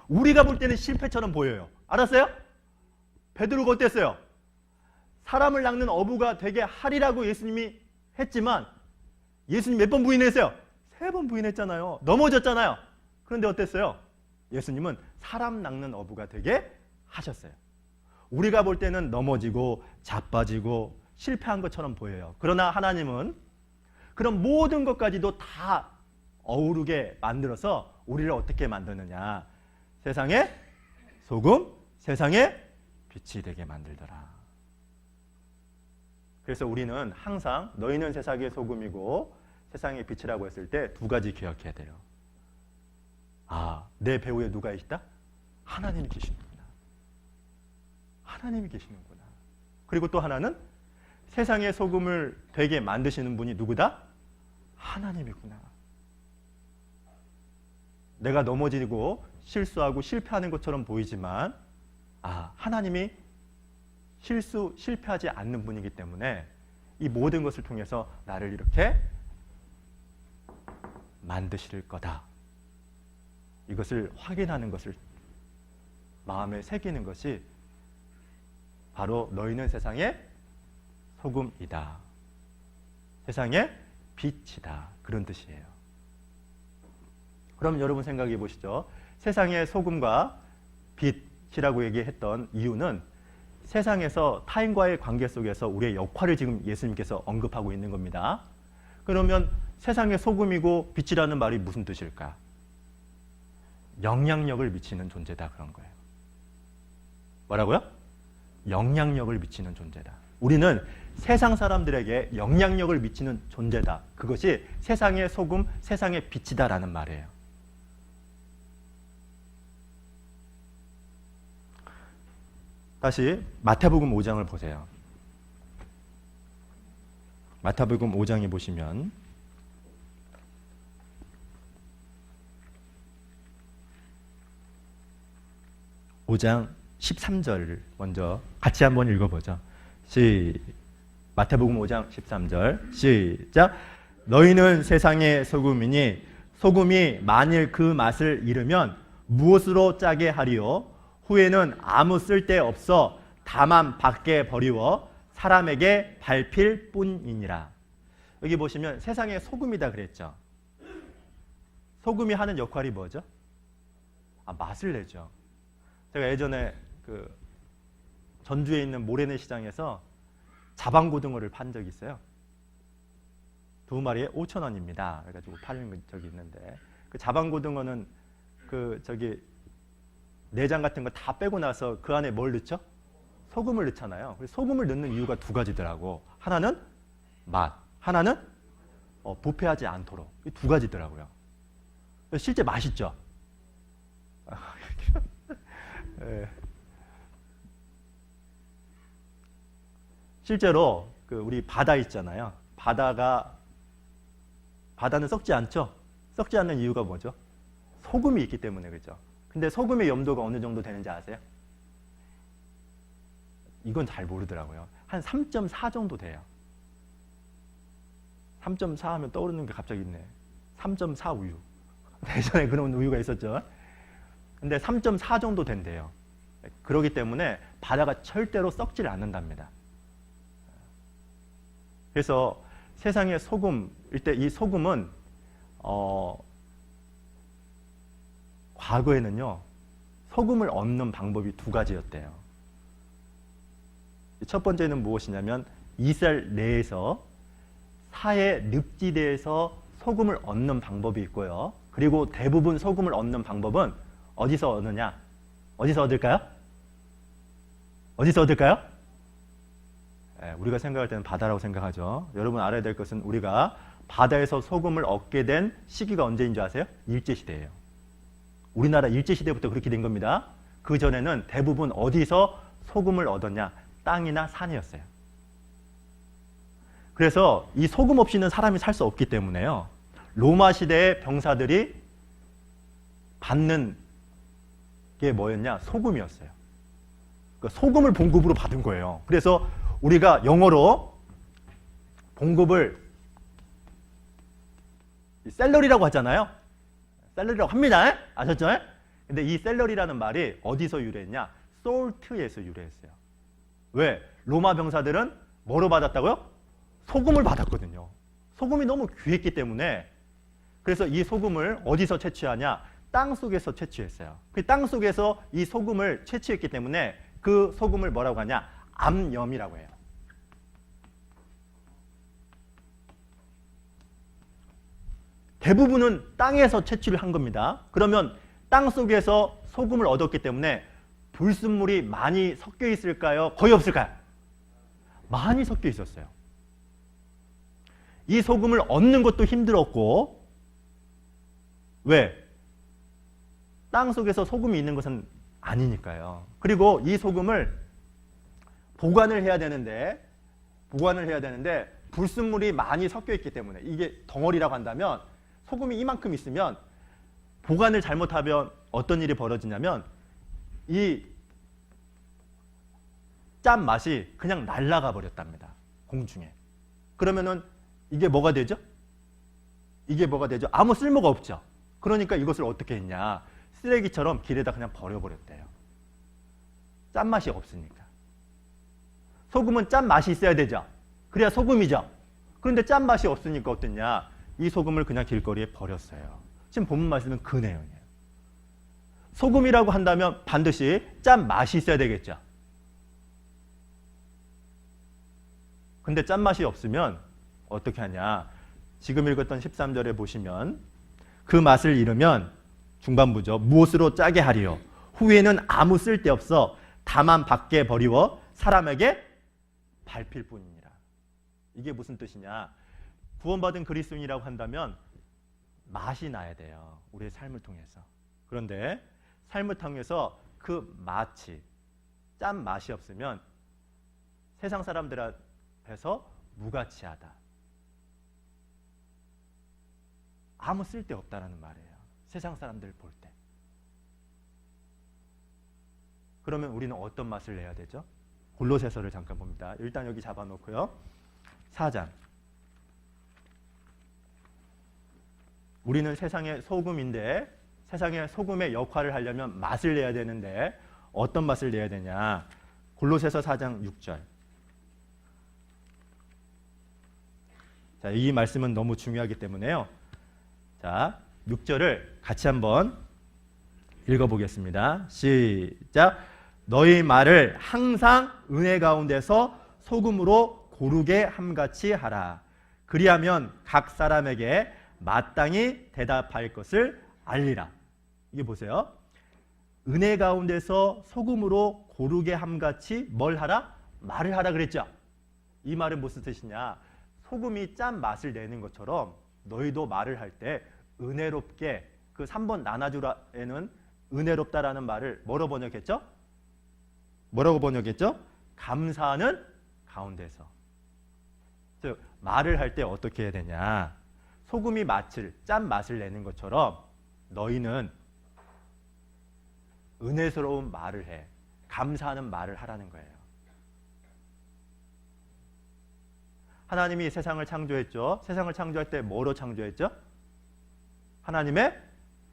우리가 볼 때는 실패처럼 보여요. 알았어요? 베드로가 어땠어요? 사람을 낚는 어부가 되게 하리라고 예수님이 했지만 예수님 몇 번 부인했어요? 3번 부인했잖아요. 넘어졌잖아요. 그런데 어땠어요? 예수님은 사람 낚는 어부가 되게 하셨어요. 우리가 볼 때는 넘어지고 자빠지고 실패한 것처럼 보여요. 그러나 하나님은 그런 모든 것까지도 다 어우르게 만들어서 우리를 어떻게 만드느냐. 세상에 소금, 세상에 빛이 되게 만들더라. 그래서 우리는 항상 너희는 세상의 소금이고 세상의 빛이라고 했을 때 2가지 기억해야 돼요. 내 배후에 누가 있다? 하나님이 계시는구나. 하나님이 계시는구나. 그리고 또 하나는 세상의 소금을 되게 만드시는 분이 누구다? 하나님이구나. 내가 넘어지고 실수하고 실패하는 것처럼 보이지만 하나님이 실패하지 않는 분이기 때문에 이 모든 것을 통해서 나를 이렇게 만드실 거다. 이것을 확인하는 것을 마음에 새기는 것이 바로 너희는 세상의 소금이다. 세상의 빛이다. 그런 뜻이에요. 그럼 여러분 생각해 보시죠. 세상의 소금과 빛이라고 얘기했던 이유는 세상에서 타인과의 관계 속에서 우리의 역할을 지금 예수님께서 언급하고 있는 겁니다. 그러면 세상의 소금이고 빛이라는 말이 무슨 뜻일까? 영향력을 미치는 존재다 그런 거예요. 뭐라고요? 영향력을 미치는 존재다. 우리는 세상 사람들에게 영향력을 미치는 존재다. 그것이 세상의 소금, 세상의 빛이다라는 말이에요. 다시 마태복음 5장을 보세요. 마태복음 5장에 보시면 (5장 13절) 먼저 같이 한번 읽어보죠. 마태복음 5장 13절 시작. 너희는 세상의 소금이니 소금이 만일 그 맛을 잃으면 무엇으로 짜게 하리요? 후에는 아무 쓸데없어 다만 밖에 버리워 사람에게 밟힐 뿐이니라. 여기 보시면 세상의 소금이다 그랬죠. 소금이 하는 역할이 뭐죠? 맛을 내죠. 제가 예전에 전주에 있는 모래내 시장에서 자방고등어를 판 적이 있어요. 2마리에 5,000원입니다. 그래가지고 파는 적이 있는데 그 자방고등어는 내장 같은 거 다 빼고 나서 그 안에 뭘 넣죠? 소금을 넣잖아요. 소금을 넣는 이유가 2가지더라고. 하나는 맛, 하나는 부패하지 않도록. 이 2가지더라고요. 실제 맛있죠? 네. 실제로 우리 바다 있잖아요. 바다는 썩지 않죠? 썩지 않는 이유가 뭐죠? 소금이 있기 때문에 그렇죠? 근데 소금의 염도가 어느 정도 되는지 아세요? 이건 잘 모르더라고요. 한 3.4 정도 돼요. 3.4 하면 떠오르는 게 갑자기 있네. 3.4 우유. 예전에 그런 우유가 있었죠. 근데 3.4 정도 된대요. 그렇기 때문에 바다가 절대로 썩질 않는답니다. 그래서 세상의 소금일 때 이 소금은 과거에는요, 소금을 얻는 방법이 2가지였대요. 첫 번째는 무엇이냐면 이스라엘 내에서 사해 늪지대에서 소금을 얻는 방법이 있고요. 그리고 대부분 소금을 얻는 방법은 어디서 얻느냐? 어디서 얻을까요? 어디서 얻을까요? 우리가 생각할 때는 바다라고 생각하죠. 여러분 알아야 될 것은 우리가 바다에서 소금을 얻게 된 시기가 언제인 줄 아세요? 일제시대예요. 우리나라 일제시대부터 그렇게 된 겁니다. 그 전에는 대부분 어디서 소금을 얻었냐? 땅이나 산이었어요. 그래서 이 소금 없이는 사람이 살 수 없기 때문에요. 로마 시대의 병사들이 받는 게 뭐였냐? 소금이었어요. 그러니까 소금을 봉급으로 받은 거예요. 그래서 우리가 영어로 봉급을 셀러리라고 하잖아요. 셀러리라고 합니다. 아셨죠? 근데 이 셀러리라는 말이 어디서 유래했냐? 솔트에서 유래했어요. 왜? 로마 병사들은 뭐로 받았다고요? 소금을 받았거든요. 소금이 너무 귀했기 때문에. 그래서 이 소금을 어디서 채취하냐? 땅 속에서 채취했어요. 그 땅 속에서 이 소금을 채취했기 때문에 그 소금을 뭐라고 하냐? 암염이라고 해요. 대부분은 땅에서 채취를 한 겁니다. 그러면 땅 속에서 소금을 얻었기 때문에 불순물이 많이 섞여 있을까요? 거의 없을까요? 많이 섞여 있었어요. 이 소금을 얻는 것도 힘들었고, 왜? 땅 속에서 소금이 있는 것은 아니니까요. 그리고 이 소금을 보관을 해야 되는데 불순물이 많이 섞여 있기 때문에 이게 덩어리라고 한다면 소금이 이만큼 있으면 보관을 잘못하면 어떤 일이 벌어지냐면 이 짠 맛이 그냥 날아가 버렸답니다. 공중에. 그러면은 이게 뭐가 되죠? 이게 뭐가 되죠? 아무 쓸모가 없죠. 그러니까 이것을 어떻게 했냐? 쓰레기처럼 길에다 그냥 버려버렸대요. 짠맛이 없으니까. 소금은 짠맛이 있어야 되죠. 그래야 소금이죠. 그런데 짠맛이 없으니까 어땠냐? 이 소금을 그냥 길거리에 버렸어요. 지금 본문 말씀은 그 내용이에요. 소금이라고 한다면 반드시 짠맛이 있어야 되겠죠. 근데 짠맛이 없으면 어떻게 하냐? 지금 읽었던 13절에 보시면 그 맛을 잃으면 중반부죠. 무엇으로 짜게 하리요? 후에는 아무 쓸데없어 다만 밖에 버리워 사람에게 밟힐 뿐이니라. 이게 무슨 뜻이냐? 구원받은 그리스도인이라고 한다면 맛이 나야 돼요. 우리의 삶을 통해서. 그런데 삶을 통해서 그 맛이 짠 맛이 없으면 세상 사람들 앞에서 무가치하다. 아무 쓸데없다라는 말이에요. 세상 사람들 볼 때. 그러면 우리는 어떤 맛을 내야 되죠? 골로새서를 잠깐 봅니다. 일단 여기 잡아놓고요. 4장. 우리는 세상의 소금인데 세상의 소금의 역할을 하려면 맛을 내야 되는데 어떤 맛을 내야 되냐? 골로새서 4장 6절. 자, 이 말씀은 너무 중요하기 때문에요. 자, 6절을 같이 한번 읽어보겠습니다. 시작. 너희 말을 항상 은혜 가운데서 소금으로 고르게 함같이 하라. 그리하면 각 사람에게 마땅히 대답할 것을 알리라. 이게 보세요. 은혜 가운데서 소금으로 고르게 함같이 뭘 하라? 말을 하라 그랬죠. 이 말은 무슨 뜻이냐? 소금이 짠 맛을 내는 것처럼 너희도 말을 할 때 은혜롭게, 그 3번 나눠주라에는 은혜롭다라는 말을 뭐로 번역했죠? 뭐라고 번역했죠? 감사하는 가운데서. 즉 말을 할 때 어떻게 해야 되냐? 소금이 짠 맛을 내는 것처럼 너희는 은혜스러운 말을 해. 감사하는 말을 하라는 거예요. 하나님이 세상을 창조했죠. 세상을 창조할 때 뭐로 창조했죠? 하나님의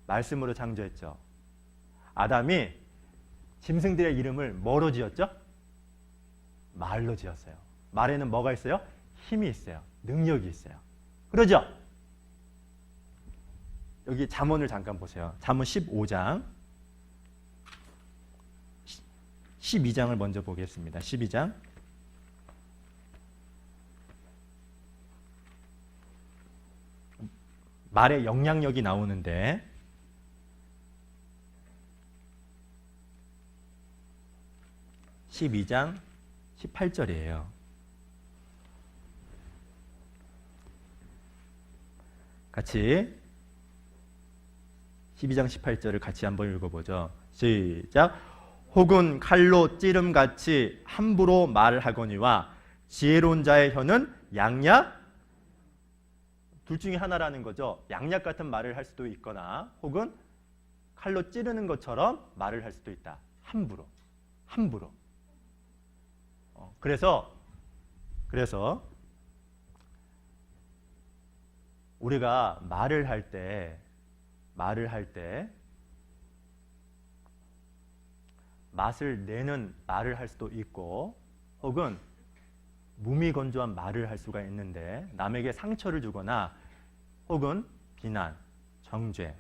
말씀으로 창조했죠. 아담이 짐승들의 이름을 뭐로 지었죠? 말로 지었어요. 말에는 뭐가 있어요? 힘이 있어요. 능력이 있어요. 그러죠? 여기 잠언을 잠깐 보세요. 잠언 15장 12장을 먼저 보겠습니다. 12장 말의 영향력이 나오는데 (12장) 18절이에요. 같이 12장 18절을 같이 한번 읽어보죠. 시작. 혹은 칼로 찌름같이 함부로 말하거니와 지혜로운 자의 혀는 양약, 둘 중에 하나라는 거죠. 양약 같은 말을 할 수도 있거나 혹은 칼로 찌르는 것처럼 말을 할 수도 있다. 함부로. 그래서 우리가 말을 할 때 맛을 내는 말을 할 수도 있고 혹은 무미건조한 말을 할 수가 있는데 남에게 상처를 주거나 혹은 비난, 정죄,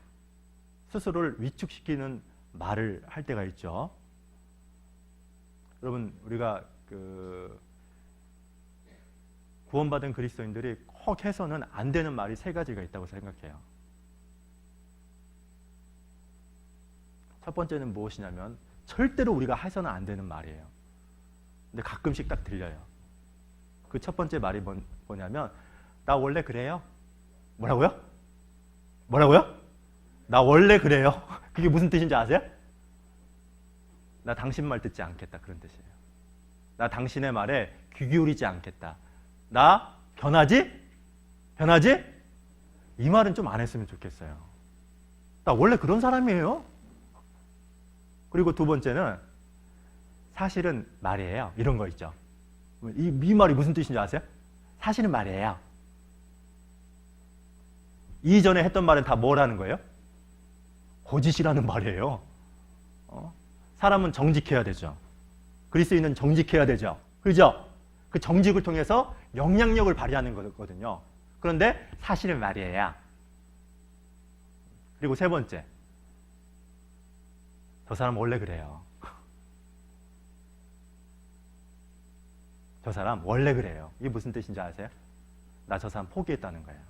스스로를 위축시키는 말을 할 때가 있죠. 여러분 우리가 구원받은 그리스도인들이 꼭 해서는 안 되는 말이 3가지가 있다고 생각해요. 첫 번째는 무엇이냐면 절대로 우리가 해서는 안 되는 말이에요. 근데 가끔씩 딱 들려요. 그 첫 번째 말이 뭐냐면 나 원래 그래요. 뭐라고요? 나 원래 그래요. 그게 무슨 뜻인지 아세요? 나 당신 말 듣지 않겠다 그런 뜻이에요. 나 당신의 말에 귀 기울이지 않겠다. 나 변하지? 변하지? 이 말은 좀 안 했으면 좋겠어요. 나 원래 그런 사람이에요. 그리고 두 번째는 사실은 말이에요. 이런 거 있죠. 이 말이 무슨 뜻인지 아세요? 사실은 말이에요. 이전에 했던 말은 다 뭐라는 거예요? 거짓이라는 말이에요. 사람은 정직해야 되죠. 그리스도인은 정직해야 되죠. 그죠? 그 정직을 통해서 영향력을 발휘하는 거거든요. 그런데 사실은 말이에요. 그리고 세 번째, 저 사람 원래 그래요. 저 사람 원래 그래요. 이게 무슨 뜻인지 아세요? 나 저 사람 포기했다는 거예요.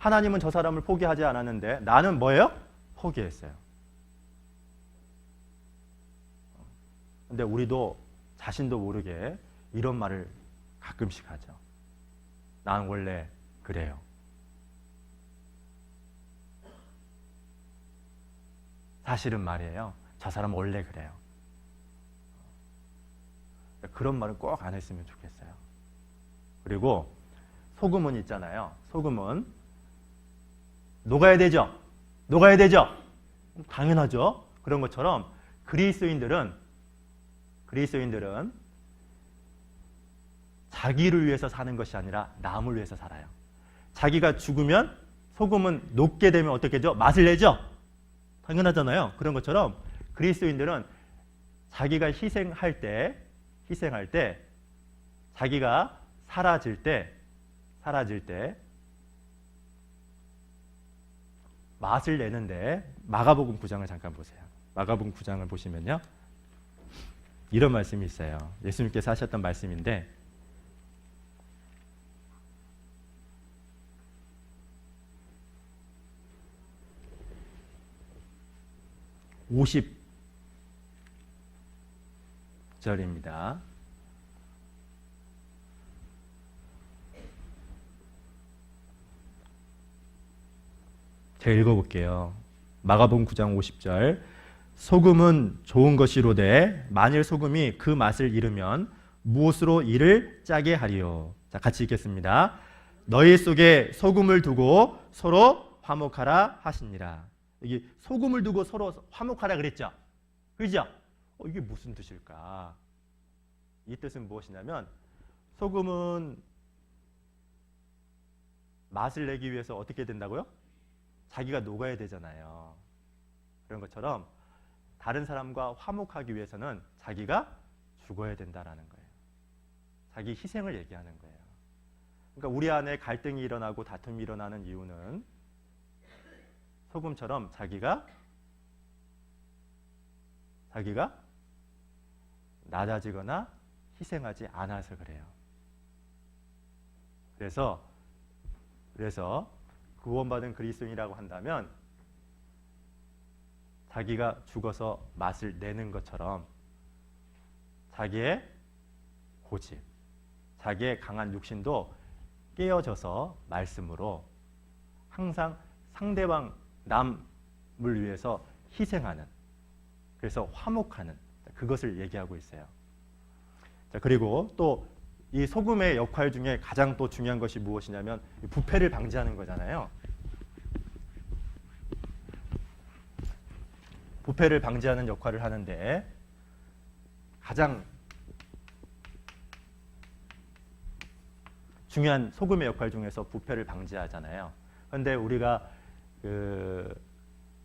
하나님은 저 사람을 포기하지 않았는데 나는 뭐예요? 포기했어요. 근데 우리도 자신도 모르게 이런 말을 가끔씩 하죠. 난 원래 그래요. 사실은 말이에요. 저 사람 원래 그래요. 그런 말은 꼭 안 했으면 좋겠어요. 그리고 소금은 있잖아요. 소금은 녹아야 되죠? 녹아야 되죠? 당연하죠. 그런 것처럼 그리스도인들은 자기를 위해서 사는 것이 아니라 남을 위해서 살아요. 자기가 죽으면 소금은 녹게 되면 어떻게 되죠? 맛을 내죠? 당연하잖아요. 그런 것처럼 그리스도인들은 자기가 희생할 때 자기가 사라질 때 맛을 내는데 마가복음 9장을 잠깐 보세요. 마가복음 9장을 보시면요. 이런 말씀이 있어요. 예수님께서 하셨던 말씀인데 50절입니다. 제가 읽어볼게요. 마가복음 9장 50절. 소금은 좋은 것이로되 만일 소금이 그 맛을 잃으면 무엇으로 이를 짜게 하리요. 자, 같이 읽겠습니다. 너희 속에 소금을 두고 서로 화목하라 하시니라. 여기 소금을 두고 서로 화목하라 그랬죠. 그죠? 이게 무슨 뜻일까? 이 뜻은 무엇이냐면 소금은 맛을 내기 위해서 어떻게 된다고요? 자기가 녹아야 되잖아요. 그런 것처럼 다른 사람과 화목하기 위해서는 자기가 죽어야 된다라는 거예요. 자기 희생을 얘기하는 거예요. 그러니까 우리 안에 갈등이 일어나고 다툼이 일어나는 이유는 소금처럼 자기가 낮아지거나 희생하지 않아서 그래요. 그래서 구원받은 그리스도인이라고 한다면 자기가 죽어서 맛을 내는 것처럼 자기의 고집, 자기의 강한 육신도 깨어져서 말씀으로 항상 상대방 남을 위해서 희생하는, 그래서 화목하는 그것을 얘기하고 있어요. 자, 그리고 또 이 소금의 역할 중에 가장 또 중요한 것이 무엇이냐면 부패를 방지하는 거잖아요. 부패를 방지하는 역할을 하는데 가장 중요한 소금의 역할 중에서 부패를 방지하잖아요. 그런데 우리가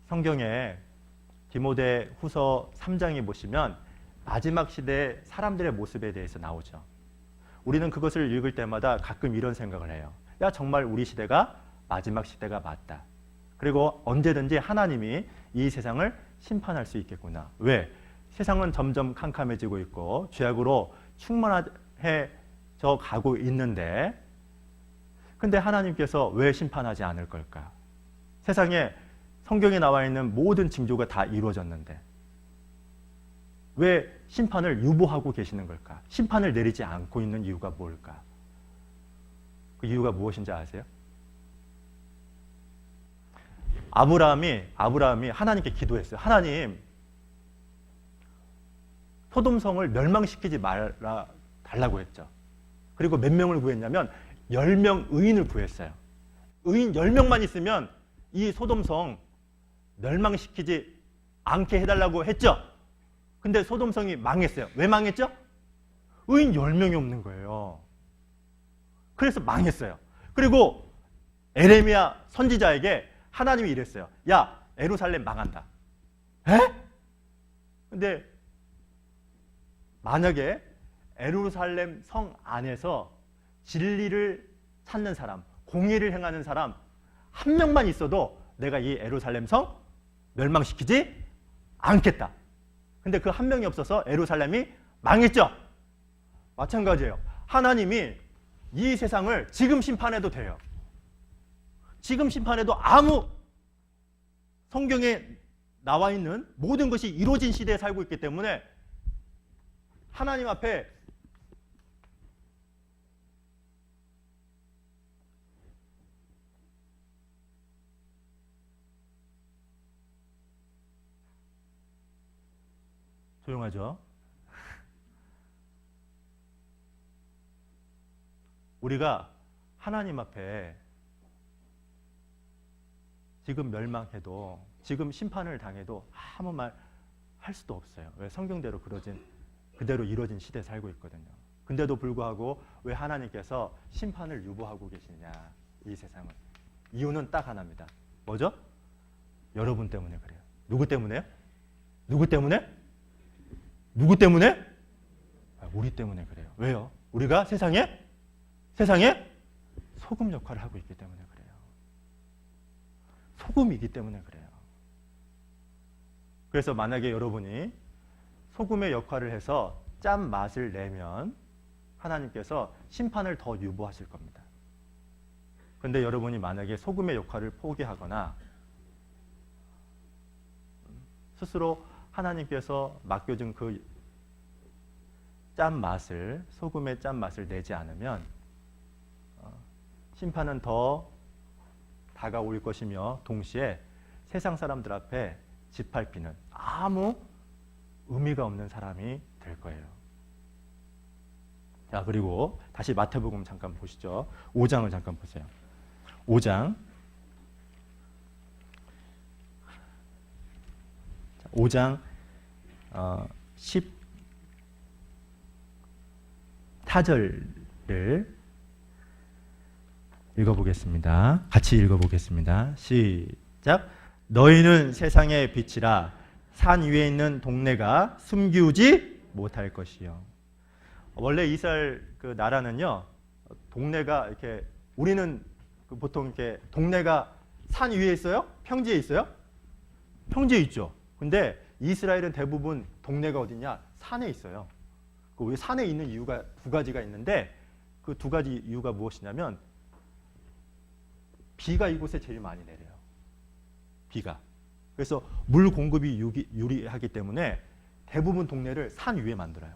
성경에 디모데 후서 3장에 보시면 마지막 시대의 사람들의 모습에 대해서 나오죠. 우리는 그것을 읽을 때마다 가끔 이런 생각을 해요. 야, 정말 우리 시대가 마지막 시대가 맞다. 그리고 언제든지 하나님이 이 세상을 심판할 수 있겠구나. 왜? 세상은 점점 캄캄해지고 있고 죄악으로 충만해져 가고 있는데 근데 하나님께서 왜 심판하지 않을 걸까? 세상에 성경에 나와 있는 모든 징조가 다 이루어졌는데 왜 심판을 유보하고 계시는 걸까? 심판을 내리지 않고 있는 이유가 뭘까? 그 이유가 무엇인지 아세요? 아브라함이 하나님께 기도했어요. 하나님, 소돔성을 멸망시키지 말아 달라고 했죠. 그리고 몇 명을 구했냐면 10명 의인을 구했어요. 의인 10명만 있으면 이 소돔성 멸망시키지 않게 해달라고 했죠. 근데 소돔성이 망했어요. 왜 망했죠? 의인 10명이 없는 거예요. 그래서 망했어요. 그리고 에레미야 선지자에게 하나님이 이랬어요. 야, 예루살렘 망한다. 에? 근데 만약에 예루살렘 성 안에서 진리를 찾는 사람, 공의를 행하는 사람 한 명만 있어도 내가 이 예루살렘 성 멸망시키지 않겠다. 근데 그 한 명이 없어서 예루살렘이 망했죠. 마찬가지예요. 하나님이 이 세상을 지금 심판해도 돼요. 지금 심판해도 아무 성경에 나와 있는 모든 것이 이루어진 시대에 살고 있기 때문에 하나님 앞에 조용하죠. 우리가 하나님 앞에 지금 멸망해도 지금 심판을 당해도 아무 말 할 수도 없어요. 왜? 성경대로 그대로 이루어진 시대에 살고 있거든요. 근데도 불구하고 왜 하나님께서 심판을 유보하고 계시냐, 이 세상을. 이유는 딱 하나입니다. 뭐죠? 여러분 때문에 그래요. 누구 때문에요? 누구 때문에? 누구 때문에? 우리 때문에 그래요. 왜요? 우리가 세상에 소금 역할을 하고 있기 때문에 그래요. 소금이기 때문에 그래요. 그래서 만약에 여러분이 소금의 역할을 해서 짠 맛을 내면 하나님께서 심판을 더 유보하실 겁니다. 그런데 여러분이 만약에 소금의 역할을 포기하거나 스스로 하나님께서 맡겨준 그 짠맛을, 소금의 짠맛을 내지 않으면 심판은 더 다가올 것이며 동시에 세상 사람들 앞에 짓밟히는 아무 의미가 없는 사람이 될 거예요. 자, 그리고 다시 마태복음 잠깐 보시죠. 5장을 잠깐 보세요. 5장 14절을 읽어보겠습니다. 같이 읽어보겠습니다. 시작. 너희는 세상의 빛이라. 산 위에 있는 동네가 숨기우지 못할 것이요. 원래 이스라엘 그 나라는요, 동네가 이렇게, 우리는 보통 이렇게 동네가 산 위에 있어요? 평지에 있어요? 평지에 있죠. 근데 이스라엘은 대부분 동네가 어디냐? 산에 있어요. 그 산에 있는 이유가 두 가지가 있는데 그 두 가지 이유가 무엇이냐면 비가 이곳에 제일 많이 내려요. 비가. 그래서 물 공급이 유리하기 때문에 대부분 동네를 산 위에 만들어요.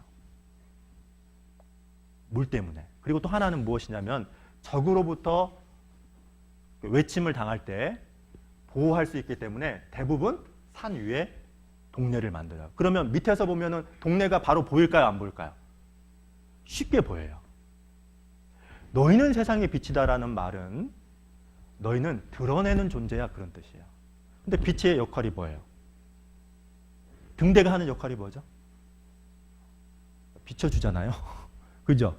물 때문에. 그리고 또 하나는 무엇이냐면 적으로부터 외침을 당할 때 보호할 수 있기 때문에 대부분 산 위에 동네를 만들어요. 그러면 밑에서 보면은 동네가 바로 보일까요? 안 보일까요? 쉽게 보여요. 너희는 세상의 빛이다라는 말은 너희는 드러내는 존재야, 그런 뜻이에요. 근데 빛의 역할이 뭐예요? 등대가 하는 역할이 뭐죠? 비춰주잖아요. 그죠?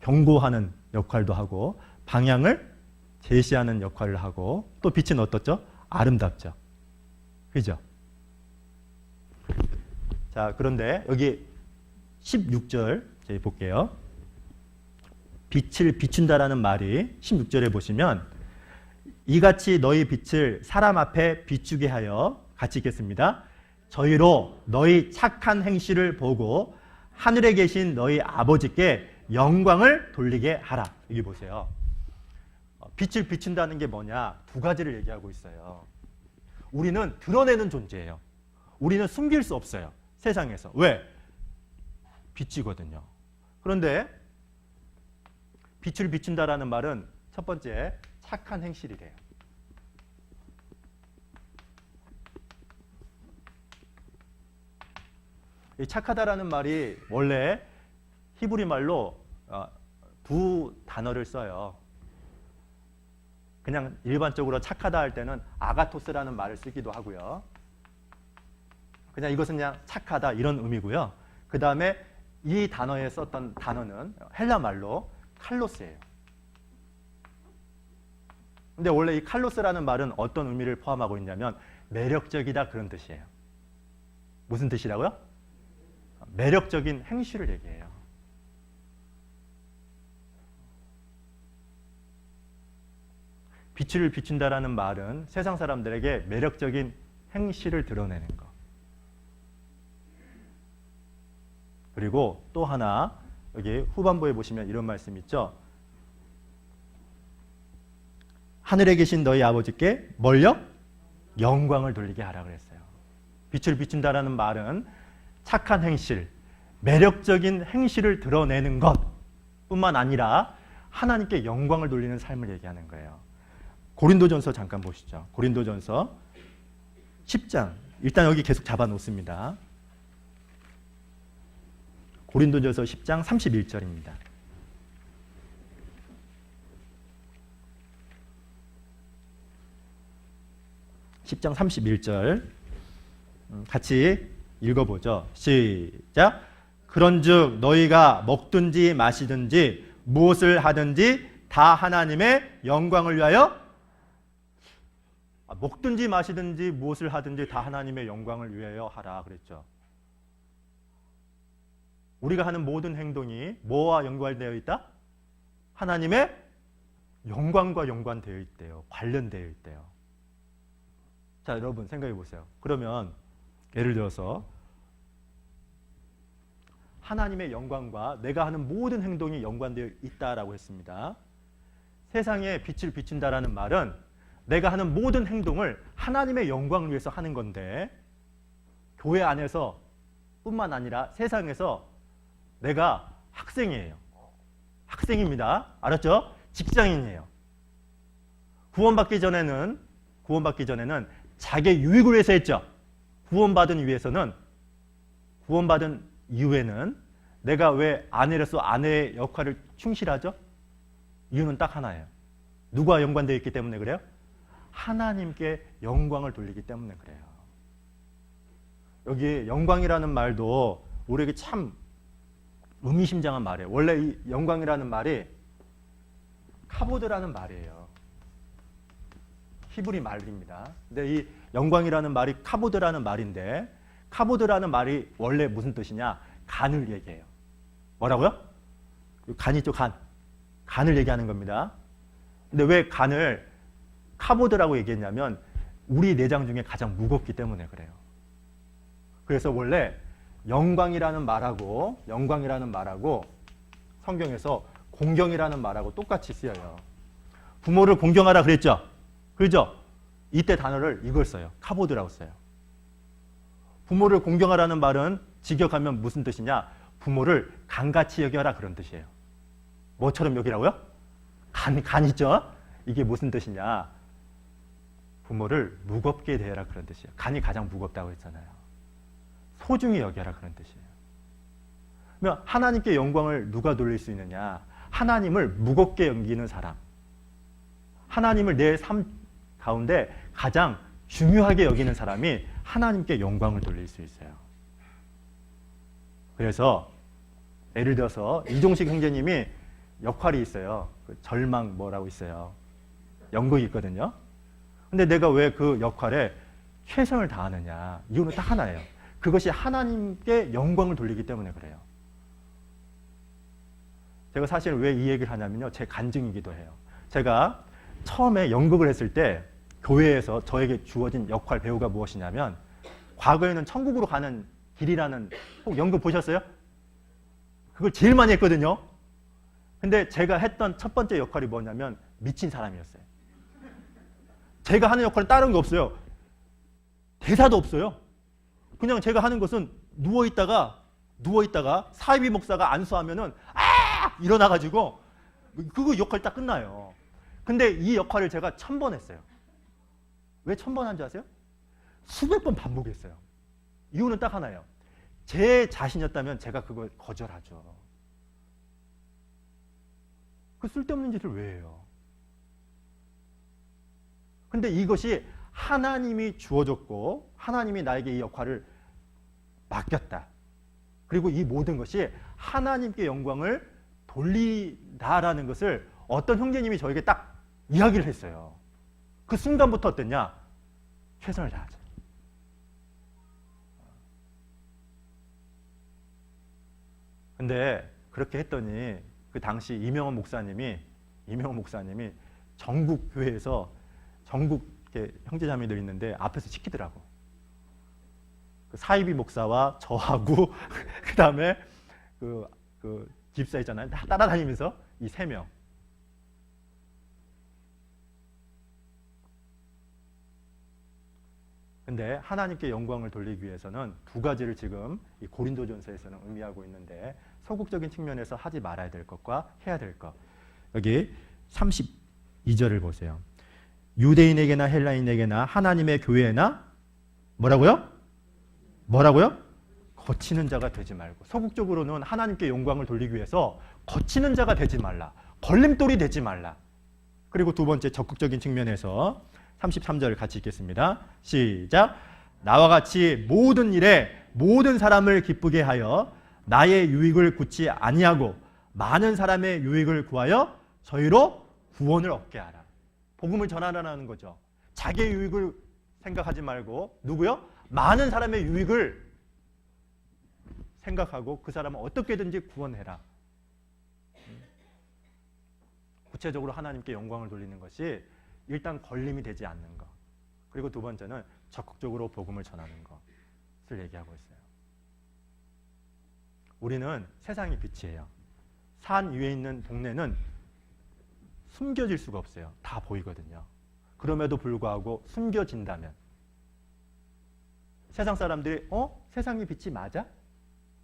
경고하는 역할도 하고 방향을 제시하는 역할을 하고 또 빛은 어떻죠? 아름답죠. 그죠? 자, 그런데 여기 16절 저희 볼게요. 빛을 비춘다라는 말이 16절에 보시면 이같이 너희 빛을 사람 앞에 비추게 하여, 같이 읽겠습니다. 저희로 너희 착한 행실을 보고 하늘에 계신 너희 아버지께 영광을 돌리게 하라. 여기 보세요. 빛을 비춘다는 게 뭐냐? 두 가지를 얘기하고 있어요. 우리는 드러내는 존재예요. 우리는 숨길 수 없어요. 세상에서. 왜? 빛이거든요. 그런데 빛을 비춘다라는 말은 첫 번째 착한 행실이래요. 이 착하다라는 말이 원래 히브리 말로 두 단어를 써요. 그냥 일반적으로 착하다 할 때는 아가토스라는 말을 쓰기도 하고요. 그냥 이것은 그냥 착하다 이런 의미고요. 그 다음에 이 단어에 썼던 단어는 헬라 말로 칼로스예요. 근데 원래 이 칼로스라는 말은 어떤 의미를 포함하고 있냐면 매력적이다 그런 뜻이에요. 무슨 뜻이라고요? 매력적인 행실을 얘기해요. 빛을 비춘다라는 말은 세상 사람들에게 매력적인 행실을 드러내는 것. 그리고 또 하나 여기 후반부에 보시면 이런 말씀 있죠. 하늘에 계신 너희 아버지께 뭘요? 영광을 돌리게 하라 그랬어요. 빛을 비춘다라는 말은 착한 행실, 매력적인 행실을 드러내는 것뿐만 아니라 하나님께 영광을 돌리는 삶을 얘기하는 거예요. 고린도전서 잠깐 보시죠. 고린도전서 10장. 일단 여기 계속 잡아놓습니다. 고린도전서 10장 31절입니다. (10장 31절) 같이 읽어보죠. 시작. 그런즉 너희가 먹든지 마시든지 무엇을 하든지 다 하나님의 영광을 위하여, 먹든지 마시든지 무엇을 하든지 다 하나님의 영광을 위하여 하라 그랬죠. 우리가 하는 모든 행동이 뭐와 연관되어 있다? 하나님의 영광과 연관되어 있대요. 관련되어 있대요. 자, 여러분 생각해 보세요. 그러면 예를 들어서 하나님의 영광과 내가 하는 모든 행동이 연관되어 있다라고 했습니다. 세상에 빛을 비춘다라는 말은 내가 하는 모든 행동을 하나님의 영광을 위해서 하는 건데, 교회 안에서 뿐만 아니라 세상에서 내가 학생이에요. 학생입니다. 알았죠? 직장인이에요. 구원받기 전에는 자기의 유익을 위해서 했죠. 구원받은 이후에는 내가 왜 아내로서 아내의 역할을 충실하죠? 이유는 딱 하나예요. 누구와 연관되어 있기 때문에 그래요? 하나님께 영광을 돌리기 때문에 그래요. 여기 영광이라는 말도 우리에게 참 의미심장한 말이에요. 원래 이 영광이라는 말이 카보드라는 말이에요. 히브리 말입니다. 근데 이 영광이라는 말이 카보드라는 말인데, 카보드라는 말이 원래 무슨 뜻이냐? 간을 얘기해요. 뭐라고요? 간 있죠, 간. 간을 얘기하는 겁니다. 근데 왜 간을 카보드라고 얘기했냐면 우리 내장 중에 가장 무겁기 때문에 그래요. 그래서 원래 영광이라는 말하고 성경에서 공경이라는 말하고 똑같이 쓰여요. 부모를 공경하라 그랬죠? 그렇죠? 이때 단어를 이걸 써요. 카보드라고 써요. 부모를 공경하라는 말은 직역하면 무슨 뜻이냐? 부모를 간같이 여겨라 그런 뜻이에요. 뭐처럼 여기라고요? 간 있죠? 이게 무슨 뜻이냐? 부모를 무겁게 대해라 그런 뜻이에요. 간이 가장 무겁다고 했잖아요. 소중히 여겨라 그런 뜻이에요. 그러면 하나님께 영광을 누가 돌릴 수 있느냐? 하나님을 무겁게 여기는 사람. 하나님을 내 삶 가운데 가장 중요하게 여기는 사람이 하나님께 영광을 돌릴 수 있어요. 그래서 예를 들어서 이종식 형제님이 역할이 있어요. 절망 뭐라고 있어요. 연극이 있거든요. 근데 내가 왜 그 역할에 최선을 다하느냐? 이유는 딱 하나예요. 그것이 하나님께 영광을 돌리기 때문에 그래요. 제가 사실 왜 이 얘기를 하냐면요. 제 간증이기도 해요. 제가 처음에 연극을 했을 때 교회에서 저에게 주어진 역할 배우가 무엇이냐면, 과거에는 천국으로 가는 길이라는, 혹 연극 보셨어요? 그걸 제일 많이 했거든요. 근데 제가 했던 첫 번째 역할이 뭐냐면 미친 사람이었어요. 제가 하는 역할은 다른 게 없어요. 대사도 없어요. 그냥 제가 하는 것은 누워있다가 사이비 목사가 안수하면은 일어나가지고 그거 역할 딱 끝나요. 근데 이 역할을 제가 1000번 했어요. 왜 1000번 한 줄 아세요? 수백 번 반복했어요. 이유는 딱 하나예요. 제 자신이었다면 제가 그걸 거절하죠. 그 쓸데없는 짓을 왜 해요? 근데 이것이 하나님이 주어졌고 하나님이 나에게 이 역할을 맡겼다. 그리고 이 모든 것이 하나님께 영광을 돌리다라는 것을 어떤 형제님이 저에게 딱 이야기를 했어요. 그 순간부터 어땠냐? 최선을 다하자. 근데 그렇게 했더니 그 당시 이명원 목사님이 전국 교회에서 전국 이렇게 형제자매들 있는데 앞에서 시키더라고. 그 사이비 목사와 저하고 그다음에 그 집사 있잖아요. 따라다니면서 이 3명. 근데 하나님께 영광을 돌리기 위해서는 2가지를 지금 이 고린도전서에서는 의미하고 있는데 소극적인 측면에서 하지 말아야 될 것과 해야 될 것. 여기 32절을 보세요. 유대인에게나 헬라인에게나 하나님의 교회나 뭐라고요? 거치는 자가 되지 말고. 소극적으로는 하나님께 영광을 돌리기 위해서 거치는 자가 되지 말라. 걸림돌이 되지 말라. 그리고 2번째 적극적인 측면에서 33절 같이 읽겠습니다. 시작. 나와 같이 모든 일에 모든 사람을 기쁘게 하여 나의 유익을 굳이 아니하고 많은 사람의 유익을 구하여 저희로 구원을 얻게 하라. 복음을 전하라는 거죠. 자기의 유익을 생각하지 말고 누구요? 많은 사람의 유익을 생각하고 그 사람을 어떻게든지 구원해라. 구체적으로 하나님께 영광을 돌리는 것이 일단 걸림이 되지 않는 것. 그리고 2번째는 적극적으로 복음을 전하는 것을 얘기하고 있어요. 우리는 세상의 빛이에요. 산 위에 있는 동네는 숨겨질 수가 없어요. 다 보이거든요. 그럼에도 불구하고 숨겨진다면 세상 사람들이 세상의 빛이 맞아?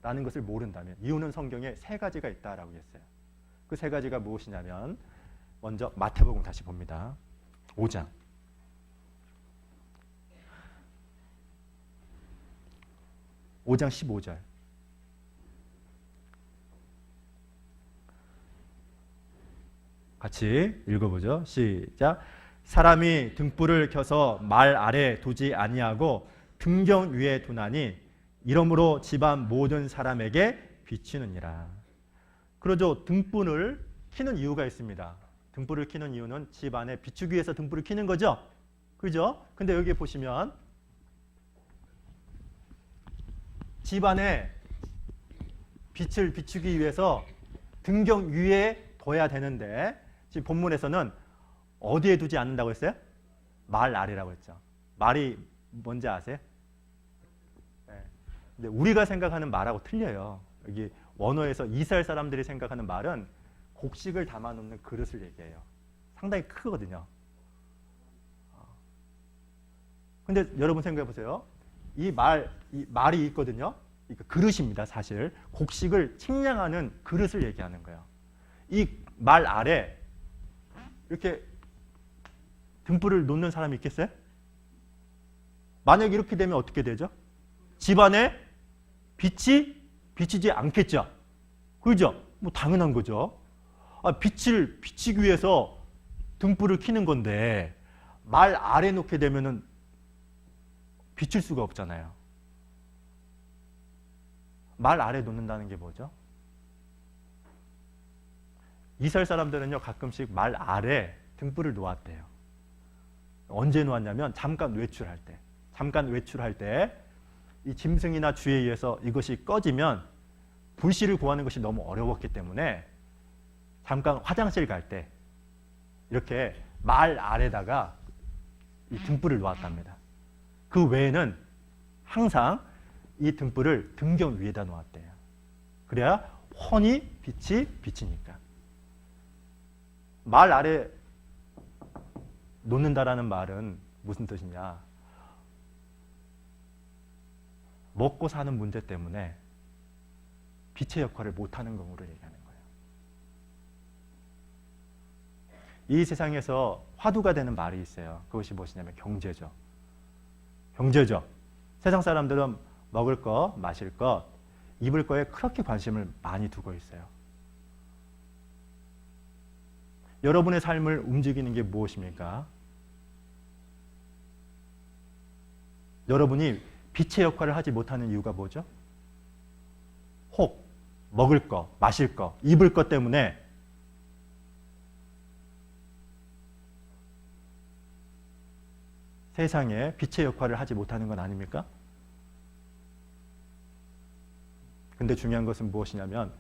라는 것을 모른다면 이유는 성경에 3가지가 있다라고 했어요. 그 3가지가 무엇이냐면 먼저 마태복음 다시 봅니다. 5장 15절 같이 읽어보죠. 시작. 사람이 등불을 켜서 말 아래 두지 아니하고 등경 위에 두나니 이러므로 집안 모든 사람에게 비치느니라. 그러죠. 등불을 켜는 이유가 있습니다. 등불을 켜는 이유는 집 안에 비추기 위해서 등불을 켜는 거죠. 그죠? 근데 여기 보시면 집 안에 빛을 비추기 위해서 등경 위에 둬야 되는데 지금 본문에서는 어디에 두지 않는다고 했어요? 말 아래라고 했죠. 말이 뭔지 아세요? 네. 근데 우리가 생각하는 말하고 틀려요. 여기 원어에서 이스라엘 사람들이 생각하는 말은 곡식을 담아놓는 그릇을 얘기해요. 상당히 크거든요. 근데 여러분 생각해 보세요. 이 말이 있거든요. 그러니까 그릇입니다. 사실 곡식을 측량하는 그릇을 얘기하는 거예요. 이 말 아래 이렇게 등불을 놓는 사람이 있겠어요? 만약 이렇게 되면 어떻게 되죠? 집안에 빛이 비치지 않겠죠. 그죠? 뭐 당연한 거죠. 빛을 비치기 위해서 등불을 켜는 건데 말 아래 놓게 되면은 비칠 수가 없잖아요. 말 아래 놓는다는 게 뭐죠? 이스라엘 사람들은요 가끔씩 말 아래 등불을 놓았대요. 언제 놓았냐면 잠깐 외출할 때 이 짐승이나 주에 의해서 이것이 꺼지면 불씨를 구하는 것이 너무 어려웠기 때문에 잠깐 화장실 갈 때 이렇게 말 아래다가 이 등불을 놓았답니다. 그 외에는 항상 이 등불을 등경 위에다 놓았대요. 그래야 훤히 빛이 비치니까. 말 아래 놓는다라는 말은 무슨 뜻이냐? 먹고 사는 문제 때문에 빛의 역할을 못하는 경우를 얘기하는 거예요. 이 세상에서 화두가 되는 말이 있어요. 그것이 무엇이냐면 경제죠. 세상 사람들은 먹을 것, 마실 것, 입을 거에 그렇게 관심을 많이 두고 있어요. 여러분의 삶을 움직이는 게 무엇입니까? 여러분이 빛의 역할을 하지 못하는 이유가 뭐죠? 혹 먹을 거, 마실 거, 입을 것 때문에 세상에 빛의 역할을 하지 못하는 건 아닙니까? 근데 중요한 것은 무엇이냐면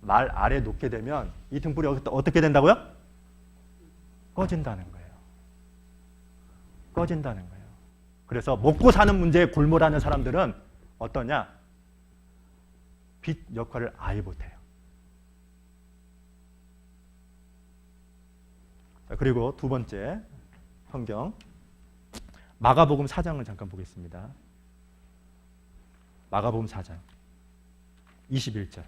말 아래 놓게 되면 이 등불이 어떻게 된다고요? 꺼진다는 거예요. 꺼진다는 거예요. 그래서 먹고 사는 문제에 골몰하는 사람들은 어떠냐? 빛 역할을 아예 못해요. 그리고 두 번째 성경 마가복음 4장을 잠깐 보겠습니다. 마가복음 4장 21절.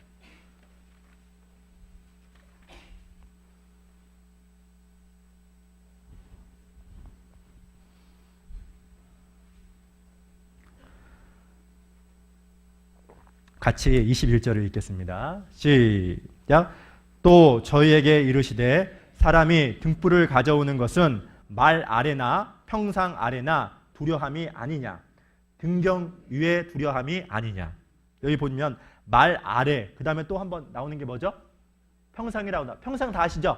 같이 21절을 읽겠습니다. 시작. 또 저희에게 이르시되 사람이 등불을 가져오는 것은 말 아래나 평상 아래나 두려함이 아니냐. 등경 위에 두려함이 아니냐. 여기 보면 말 아래, 그 다음에 또 한번 나오는 게 뭐죠? 평상이라고 나와. 평상 다 아시죠?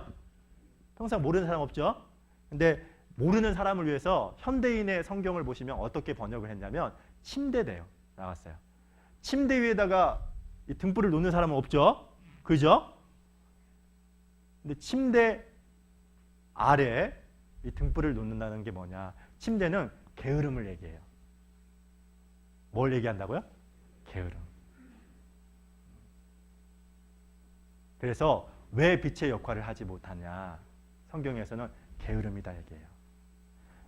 평상 모르는 사람 없죠? 근데 모르는 사람을 위해서 현대인의 성경을 보시면 어떻게 번역을 했냐면 침대대요. 나왔어요. 침대 위에다가 이 등불을 놓는 사람은 없죠? 그죠? 근데 침대 아래 이 등불을 놓는다는 게 뭐냐? 침대는 게으름을 얘기해요. 뭘 얘기한다고요? 게으름. 그래서 왜 빛의 역할을 하지 못하냐? 성경에서는 게으름이다 얘기해요.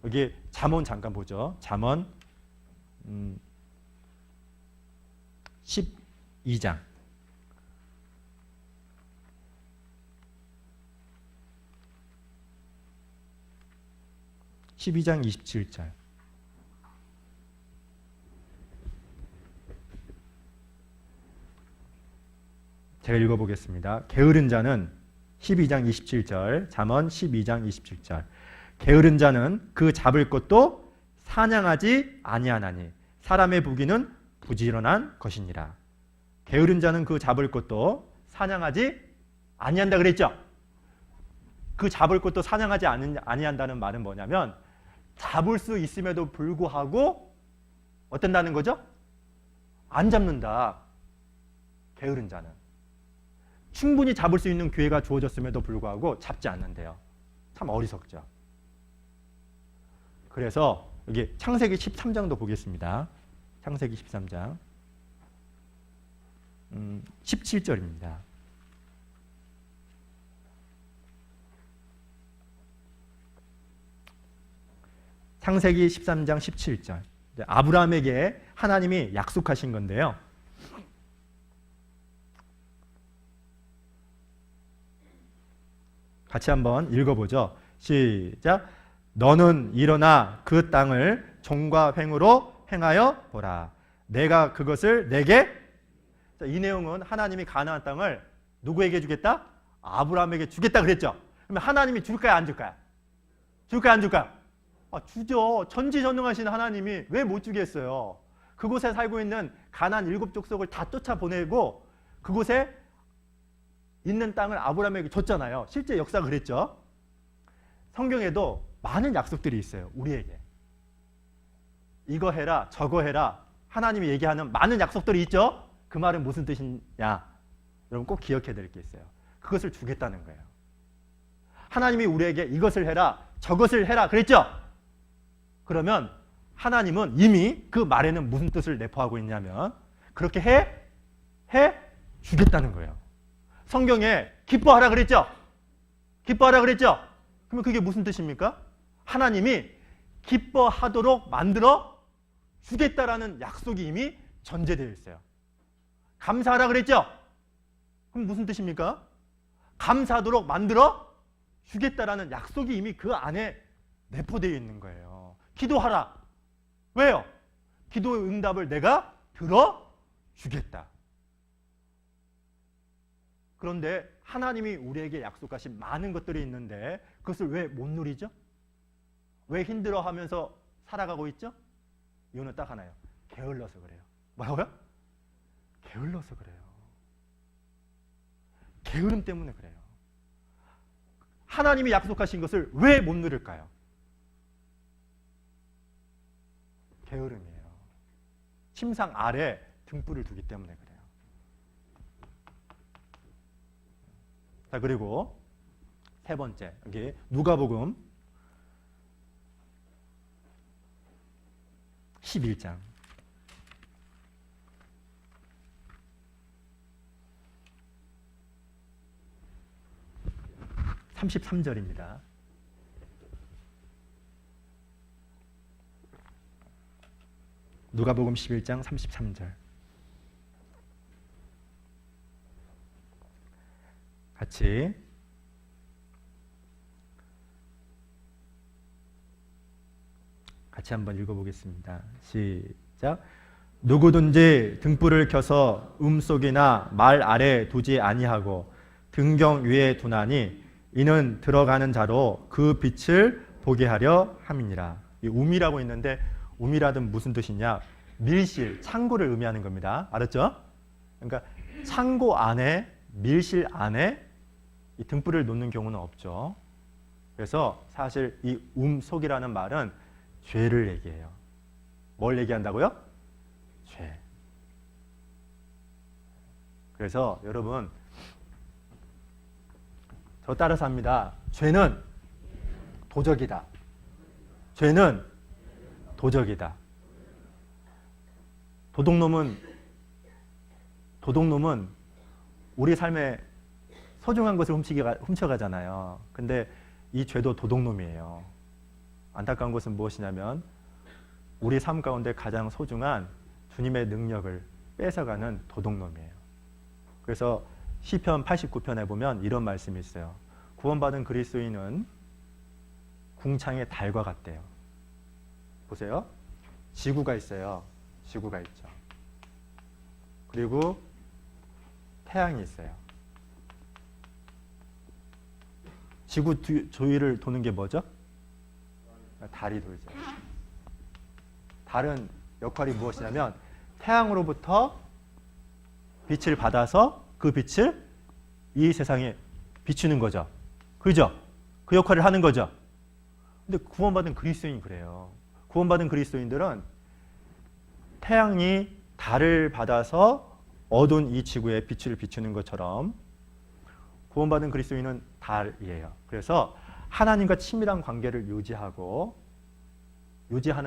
여기 잠언 잠깐 보죠. 잠언 12장 12장 27절. 제가 읽어보겠습니다. 게으른 자는 12장 27절, 잠언 12장 27절. 게으른 자는 그 잡을 것도 사냥하지 아니하나니 사람의 부귀는 부지런한 것이니라. 게으른 자는 그 잡을 것도 사냥하지 아니한다 그랬죠? 그 잡을 것도 사냥하지 아니한다는 말은 뭐냐면 잡을 수 있음에도 불구하고 어떤다는 거죠? 안 잡는다. 게으른 자는. 충분히 잡을 수 있는 기회가 주어졌음에도 불구하고 잡지 않는데요. 참 어리석죠. 그래서 여기 창세기 13장도 보겠습니다. 창세기 13장 17절입니다. 창세기 13장 17절. 아브라함에게 하나님이 약속하신 건데요. 같이 한번 읽어보죠. 시작. 너는 일어나 그 땅을 종과 횡으로 행하여 보라. 내가 그것을 내게. 자, 이 내용은 하나님이 가나안 땅을 누구에게 주겠다? 아브라함에게 주겠다 그랬죠. 그러면 하나님이 줄까요, 안 줄까요? 줄까요, 안 줄까요? 주죠. 전지전능하신 하나님이 왜 못 주겠어요? 그곳에 살고 있는 가나안 7족속을 다 쫓아보내고 그곳에 있는 땅을 아브라함에게 줬잖아요. 실제 역사가 그랬죠. 성경에도 많은 약속들이 있어요. 우리에게. 이거 해라, 저거 해라. 하나님이 얘기하는 많은 약속들이 있죠. 그 말은 무슨 뜻이냐? 여러분 꼭 기억해야 될 게 있어요. 그것을 주겠다는 거예요. 하나님이 우리에게 이것을 해라, 저것을 해라 그랬죠. 그러면 하나님은 이미 그 말에는 무슨 뜻을 내포하고 있냐면 그렇게 해 주겠다는 거예요. 성경에 기뻐하라 그랬죠? 기뻐하라 그랬죠? 그러면 그게 무슨 뜻입니까? 하나님이 기뻐하도록 만들어 주겠다라는 약속이 이미 전제되어 있어요. 감사하라 그랬죠? 그럼 무슨 뜻입니까? 감사하도록 만들어 주겠다라는 약속이 이미 그 안에 내포되어 있는 거예요. 기도하라. 왜요? 기도의 응답을 내가 들어주겠다. 그런데 하나님이 우리에게 약속하신 많은 것들이 있는데 그것을 왜 못 누리죠? 왜 힘들어하면서 살아가고 있죠? 이유는 딱 하나예요. 게을러서 그래요. 뭐라고요? 게을러서 그래요. 게으름 때문에 그래요. 하나님이 약속하신 것을 왜 못 누릴까요? 게으름이에요. 침상 아래 등불을 두기 때문에 그래요. 자, 그리고 세 번째, 여기 누가복음 11장 33절입니다. 누가복음 11장 33절. 같이 한번 읽어보겠습니다. 시작. 누구든지 등불을 켜서 음속이나 말 아래 두지 아니하고 등경 위에 두나니 이는 들어가는 자로 그 빛을 보게 하려 함이니라. 이 um이라고 있는데 um이라든 무슨 뜻이냐? 밀실, 창고를 의미하는 겁니다. 알았죠? 그러니까 창고 안에, 밀실 안에 이 등불을 놓는 경우는 없죠. 그래서 사실 이 속이라는 말은 죄를 얘기해요. 뭘 얘기한다고요? 죄. 그래서 여러분, 저 따라서 합니다. 죄는 도적이다. 죄는 도적이다. 도둑놈은 우리 삶에 소중한 것을 훔쳐가잖아요. 근데 이 죄도 도둑놈이에요. 안타까운 것은 무엇이냐면 우리 삶 가운데 가장 소중한 주님의 능력을 뺏어가는 도둑놈이에요. 그래서 시편 89편에 보면 이런 말씀이 있어요. 구원받은 그리스도인은 궁창의 달과 같대요. 보세요. 지구가 있어요. 지구가 있죠. 그리고 태양이 있어요. 지구 주위를 도는 게 뭐죠? 달이 돌죠. 달은 역할이 무엇이냐면 태양으로부터 빛을 받아서 그 빛을 이 세상에 비추는 거죠. 그죠? 그 역할을 하는 거죠. 근데 구원받은 그리스도인이 그래요. 구원받은 그리스도인들은 태양이 달을 받아서 어두운 이 지구에 빛을 비추는 것처럼 구원받은 그리스도인은 달이에요. 그래서 하나님과 친밀한 관계를 유지하는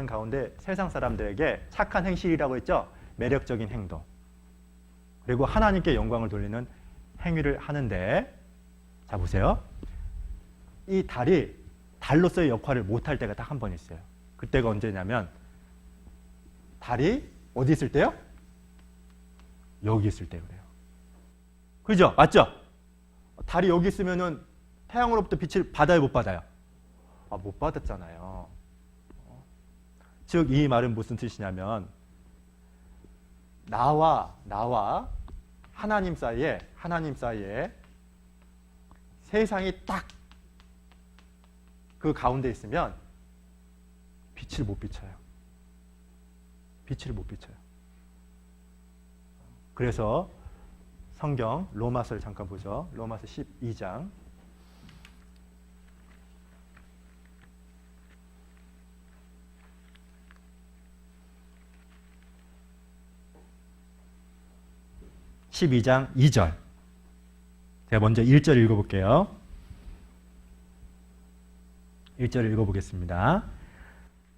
가운데 세상 사람들에게 착한 행실이라고 했죠. 매력적인 행동. 그리고 하나님께 영광을 돌리는 행위를 하는데, 자 보세요. 이 달이 달로서의 역할을 못할 때가 딱 한 번 있어요. 그때가 언제냐면 달이 어디 있을 때요? 여기 있을 때 그래요. 그죠? 맞죠? 달이 여기 있으면은 태양으로부터 빛을 받아요, 못 받아요? 못 받았잖아요. 즉 이 말은 무슨 뜻이냐면 나와 하나님 사이에 세상이 딱 그 가운데 있으면 빛을 못 비춰요. 그래서 성경 로마서를 잠깐 보죠. 로마서 12장 2절. 제가 먼저 1절 읽어볼게요. 1절 읽어보겠습니다.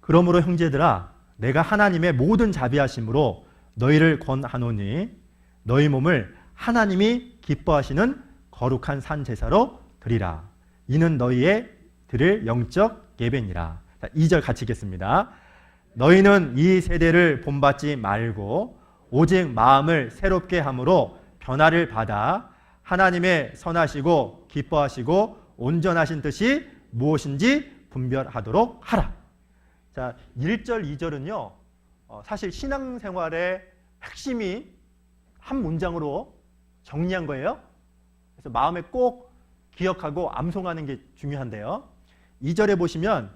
그러므로 형제들아 내가 하나님의 모든 자비하심으로 너희를 권하노니 너희 몸을 하나님이 기뻐하시는 거룩한 산 제사로 드리라. 이는 너희의 드릴 영적 예배니라. 자, 2절 같이 읽겠습니다. 너희는 이 세대를 본받지 말고 오직 마음을 새롭게 함으로 변화를 받아 하나님의 선하시고 기뻐하시고 온전하신 뜻이 무엇인지 분별하도록 하라. 자, 1절, 2절은요. 사실 신앙생활의 핵심이 한 문장으로 정리한 거예요. 그래서 마음에 꼭 기억하고 암송하는 게 중요한데요. 2절에 보시면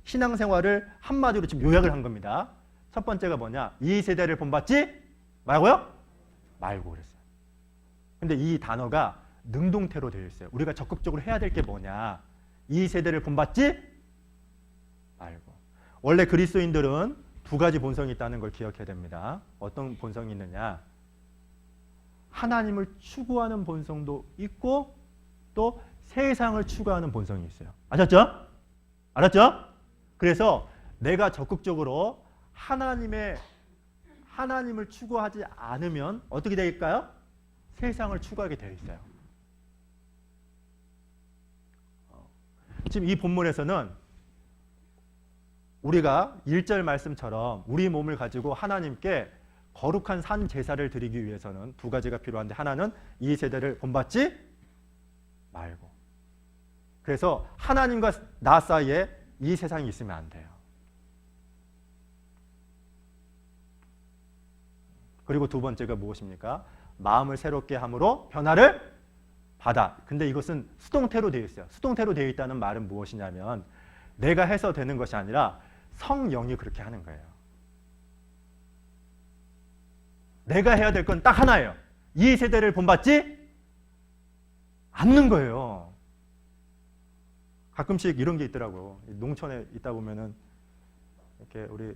신앙생활을 한마디로 지금 요약을 한 겁니다. 첫 번째가 뭐냐? 이 세대를 본받지 말고요? 말고 그랬어요. 근데 이 단어가 능동태로 되어 있어요. 우리가 적극적으로 해야 될 게 뭐냐? 이 세대를 본받지 말고. 원래 그리스도인들은 두 가지 본성이 있다는 걸 기억해야 됩니다. 어떤 본성이 있느냐? 하나님을 추구하는 본성도 있고 또 세상을 추구하는 본성이 있어요. 아셨죠? 알았죠? 그래서 내가 적극적으로 하나님을 추구하지 않으면 어떻게 될까요? 세상을 추구하게 되어 있어요. 지금 이 본문에서는 우리가 1절 말씀처럼 우리 몸을 가지고 하나님께 거룩한 산 제사를 드리기 위해서는 두 가지가 필요한데, 하나는 이 세대를 본받지 말고, 그래서 하나님과 나 사이에 이 세상이 있으면 안 돼요. 그리고 두 번째가 무엇입니까? 마음을 새롭게 함으로 변화를 받아. 근데 이것은 수동태로 되어 있어요. 수동태로 되어 있다는 말은 무엇이냐면 내가 해서 되는 것이 아니라 성령이 그렇게 하는 거예요. 내가 해야 될 건 딱 하나예요. 이 세대를 본받지 않는 거예요. 가끔씩 이런 게 있더라고요. 농촌에 있다 보면은 이렇게 우리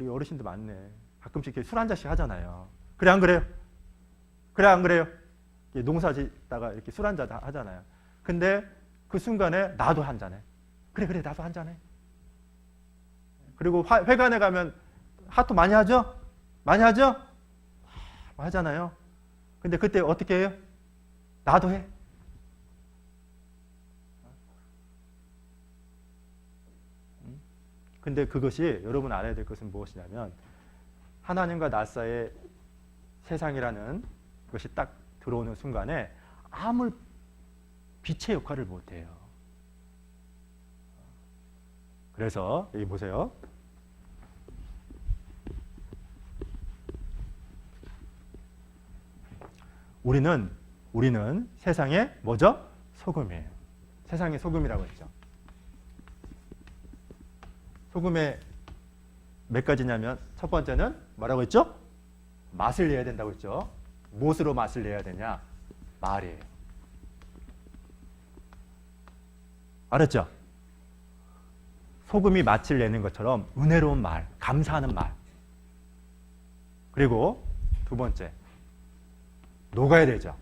어르신들 많네. 가끔씩 이렇게 술 한 잔씩 하잖아요. 그래 안 그래요? 그래 안 그래요? 농사 짓다가 이렇게 술 한 잔 하잖아요. 근데 그 순간에 나도 한 잔해. 그래 나도 한 잔해. 그리고 회관에 가면 하토 많이 하죠? 많이 하죠? 하잖아요. 근데 그때 어떻게 해요? 나도 해. 근데 그것이 여러분 알아야 될 것은 무엇이냐면 하나님과 나 사이의 세상이라는 것이 딱 들어오는 순간에 아무 빛의 역할을 못해요. 그래서 여기 보세요. 우리는 세상의 뭐죠? 소금이에요. 세상의 소금이라고 했죠. 소금의 몇 가지냐면 첫 번째는 뭐라고 했죠? 맛을 내야 된다고 했죠. 무엇으로 맛을 내야 되냐? 말이에요. 알았죠? 소금이 맛을 내는 것처럼 은혜로운 말, 감사하는 말. 그리고 두 번째, 녹아야 되죠.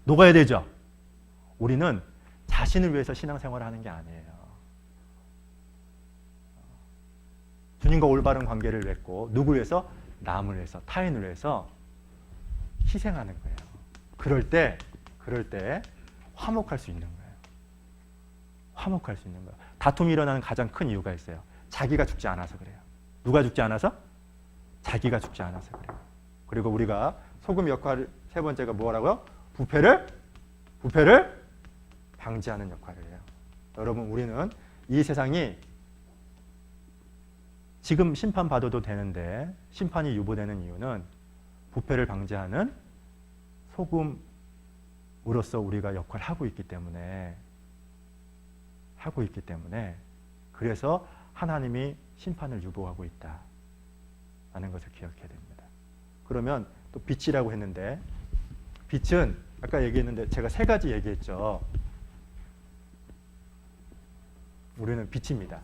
녹아야 되죠. 우리는 자신을 위해서 신앙생활을 하는 게 아니에요. 주님과 올바른 관계를 맺고 누구 위해서? 남을 위해서, 타인을 위해서 희생하는 거예요. 그럴 때 화목할 수 있는 거예요. 화목할 수 있는 거예요. 다툼이 일어나는 가장 큰 이유가 있어요. 자기가 죽지 않아서 그래요. 누가 죽지 않아서? 자기가 죽지 않아서 그래요. 그리고 우리가 소금 역할 세 번째가 뭐라고요? 부패를 방지하는 역할을 해요. 여러분, 우리는 이 세상이 지금 심판받아도 되는데 심판이 유보되는 이유는 부패를 방지하는 소금으로서 우리가 역할을 하고 있기 때문에 그래서 하나님이 심판을 유보하고 있다는 것을 기억해야 됩니다. 그러면 또 빛이라고 했는데 빛은 아까 얘기했는데 제가 세 가지 얘기했죠. 우리는 빛입니다.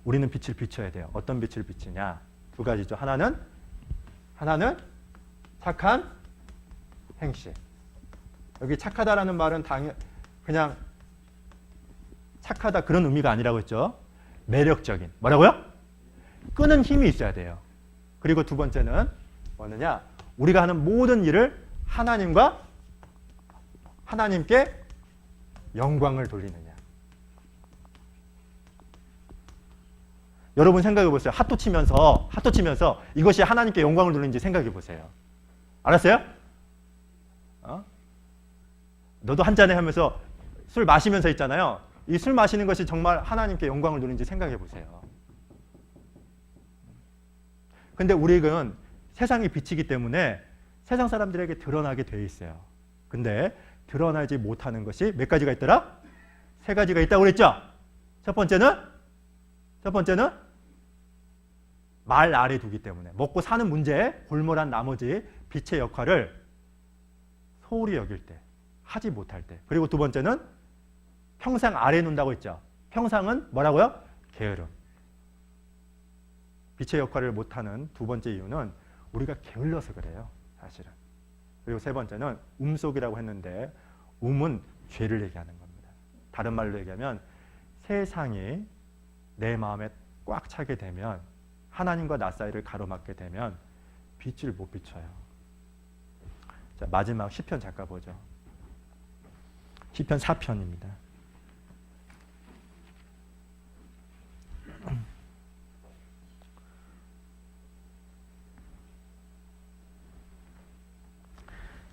우리는 빛을 비춰야 돼요. 어떤 빛을 비치냐? 두 가지죠. 하나는 착한 행실. 여기 착하다라는 말은 그냥 착하다 그런 의미가 아니라고 했죠. 매력적인. 뭐라고요? 끄는 힘이 있어야 돼요. 그리고 두 번째는 뭐느냐? 우리가 하는 모든 일을 하나님께 영광을 돌리느냐. 여러분 생각해 보세요. 핫도 치면서 이것이 하나님께 영광을 돌리는지 생각해 보세요. 알았어요? 너도 한 잔해 하면서 술 마시면서 있잖아요. 이 술 마시는 것이 정말 하나님께 영광을 돌리는지 생각해 보세요. 근데 우리는 세상의 빛이기 때문에 세상 사람들에게 드러나게 돼 있어요. 근데 드러나지 못하는 것이 몇 가지가 있더라? 세 가지가 있다고 그랬죠? 첫 번째는 말 아래 두기 때문에 먹고 사는 문제에 골몰한 나머지 빛의 역할을 소홀히 여길 때, 하지 못할 때. 그리고 두 번째는 평상 아래 놓는다고 했죠. 평상은 뭐라고요? 게으름. 빛의 역할을 못하는 두 번째 이유는 우리가 게을러서 그래요, 사실은. 그리고 세 번째는 음속이라고 했는데 음은 죄를 얘기하는 겁니다. 다른 말로 얘기하면 세상이 내 마음에 꽉 차게 되면, 하나님과 나 사이를 가로막게 되면 빛을 못 비춰요. 자, 마지막 시편 잠깐 보죠. 시편 4편입니다.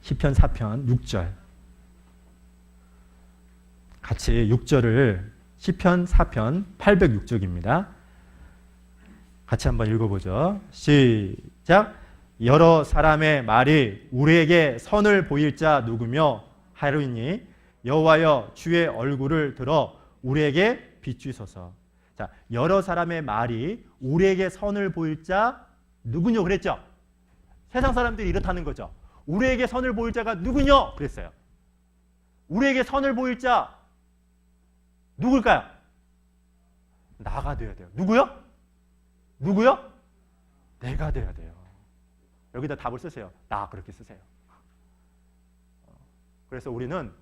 시편 4편 6절. 같이 6절을 시편 4편 806쪽입니다. 같이 한번 읽어보죠. 시작. 여러 사람의 말이 우리에게 선을 보일 자 누구며 하루이니 여호와여 주의 얼굴을 들어 우리에게 비추소서. 자, 여러 사람의 말이 우리에게 선을 보일 자 누구뇨 그랬죠? 세상 사람들이 이렇다는 거죠. 우리에게 선을 보일 자가 누구뇨 그랬어요. 우리에게 선을 보일 자 누굴까요? 나가 돼야 돼요. 누구요? 내가 돼야 돼요. 여기다 답을 쓰세요. 나 그렇게 쓰세요. 그래서 우리는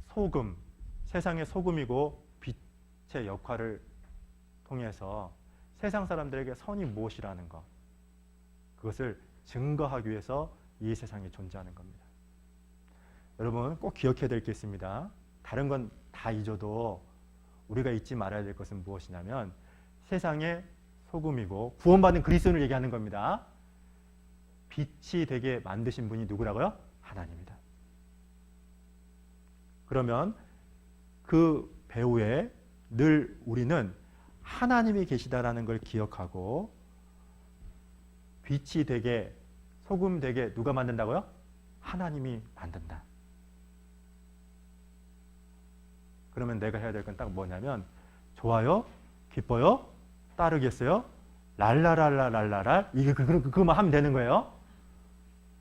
소금, 세상의 소금이고 빛의 역할을 통해서 세상 사람들에게 선이 무엇이라는 것, 그것을 증거하기 위해서 이 세상에 존재하는 겁니다. 여러분 꼭 기억해야 될 게 있습니다. 다른 건 다 잊어도 우리가 잊지 말아야 될 것은 무엇이냐면 세상의 소금이고 구원받은 그리스도인을 얘기하는 겁니다. 빛이 되게 만드신 분이 누구라고요? 하나님이다. 그러면 그 배후에 늘 우리는 하나님이 계시다라는 걸 기억하고 빛이 되게 소금 되게 누가 만든다고요? 하나님이 만든다. 그러면 내가 해야 될 건 딱 뭐냐면 좋아요, 기뻐요, 따르겠어요, 랄라랄라랄라랄 이게 그거만 하면 되는 거예요.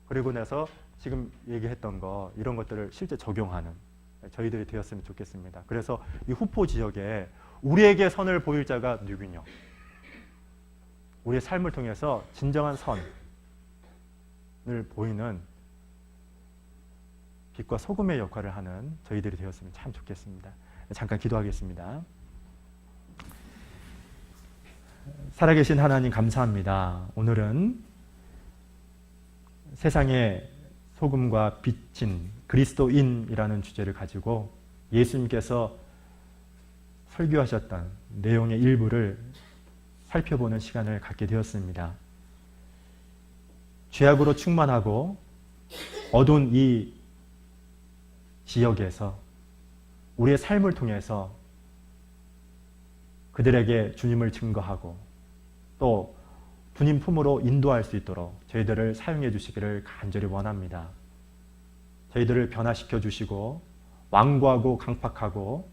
그리고 나서 지금 얘기했던 거 이런 것들을 실제 적용하는 저희들이 되었으면 좋겠습니다. 그래서 이 후포 지역에 우리에게 선을 보일 자가 누구냐? 우리의 삶을 통해서 진정한 선을 보이는 빛과 소금의 역할을 하는 저희들이 되었으면 참 좋겠습니다. 잠깐 기도하겠습니다. 살아계신 하나님 감사합니다. 오늘은 세상의 소금과 빛인 그리스도인이라는 주제를 가지고 예수님께서 설교하셨던 내용의 일부를 살펴보는 시간을 갖게 되었습니다. 죄악으로 충만하고 어두운 이 지역에서 우리의 삶을 통해서 그들에게 주님을 증거하고 또 주님 품으로 인도할 수 있도록 저희들을 사용해 주시기를 간절히 원합니다. 저희들을 변화시켜 주시고 완고하고 강팍하고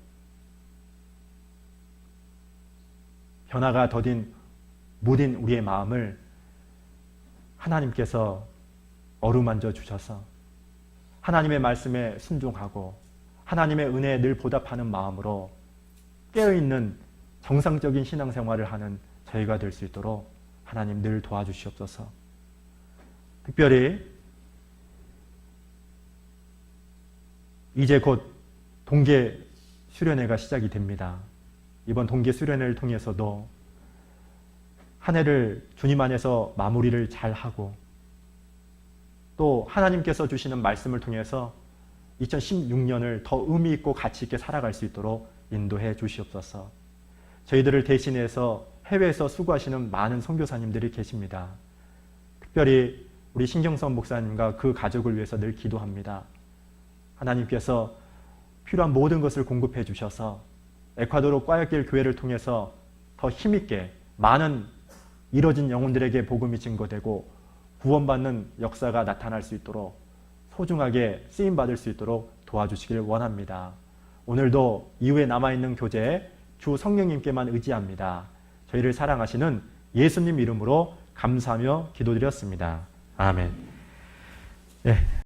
변화가 더딘 무딘 우리의 마음을 하나님께서 어루만져 주셔서 하나님의 말씀에 순종하고 하나님의 은혜에 늘 보답하는 마음으로 깨어있는 정상적인 신앙생활을 하는 저희가 될 수 있도록 하나님 늘 도와주시옵소서. 특별히 이제 곧 동계 수련회가 시작이 됩니다. 이번 동계 수련회를 통해서도 한 해를 주님 안에서 마무리를 잘하고 또 하나님께서 주시는 말씀을 통해서 2016년을 더 의미 있고 가치 있게 살아갈 수 있도록 인도해 주시옵소서. 저희들을 대신해서 해외에서 수고하시는 많은 선교사님들이 계십니다. 특별히 우리 신경선 목사님과 그 가족을 위해서 늘 기도합니다. 하나님께서 필요한 모든 것을 공급해 주셔서 에콰도르 꽈야길 교회를 통해서 더 힘있게 많은 이뤄진 영혼들에게 복음이 증거되고 구원받는 역사가 나타날 수 있도록 소중하게 쓰임받을 수 있도록 도와주시길 원합니다. 오늘도 이후에 남아있는 교제 주 성령님께만 의지합니다. 저희를 사랑하시는 예수님 이름으로 감사하며 기도드렸습니다. 아멘. 예.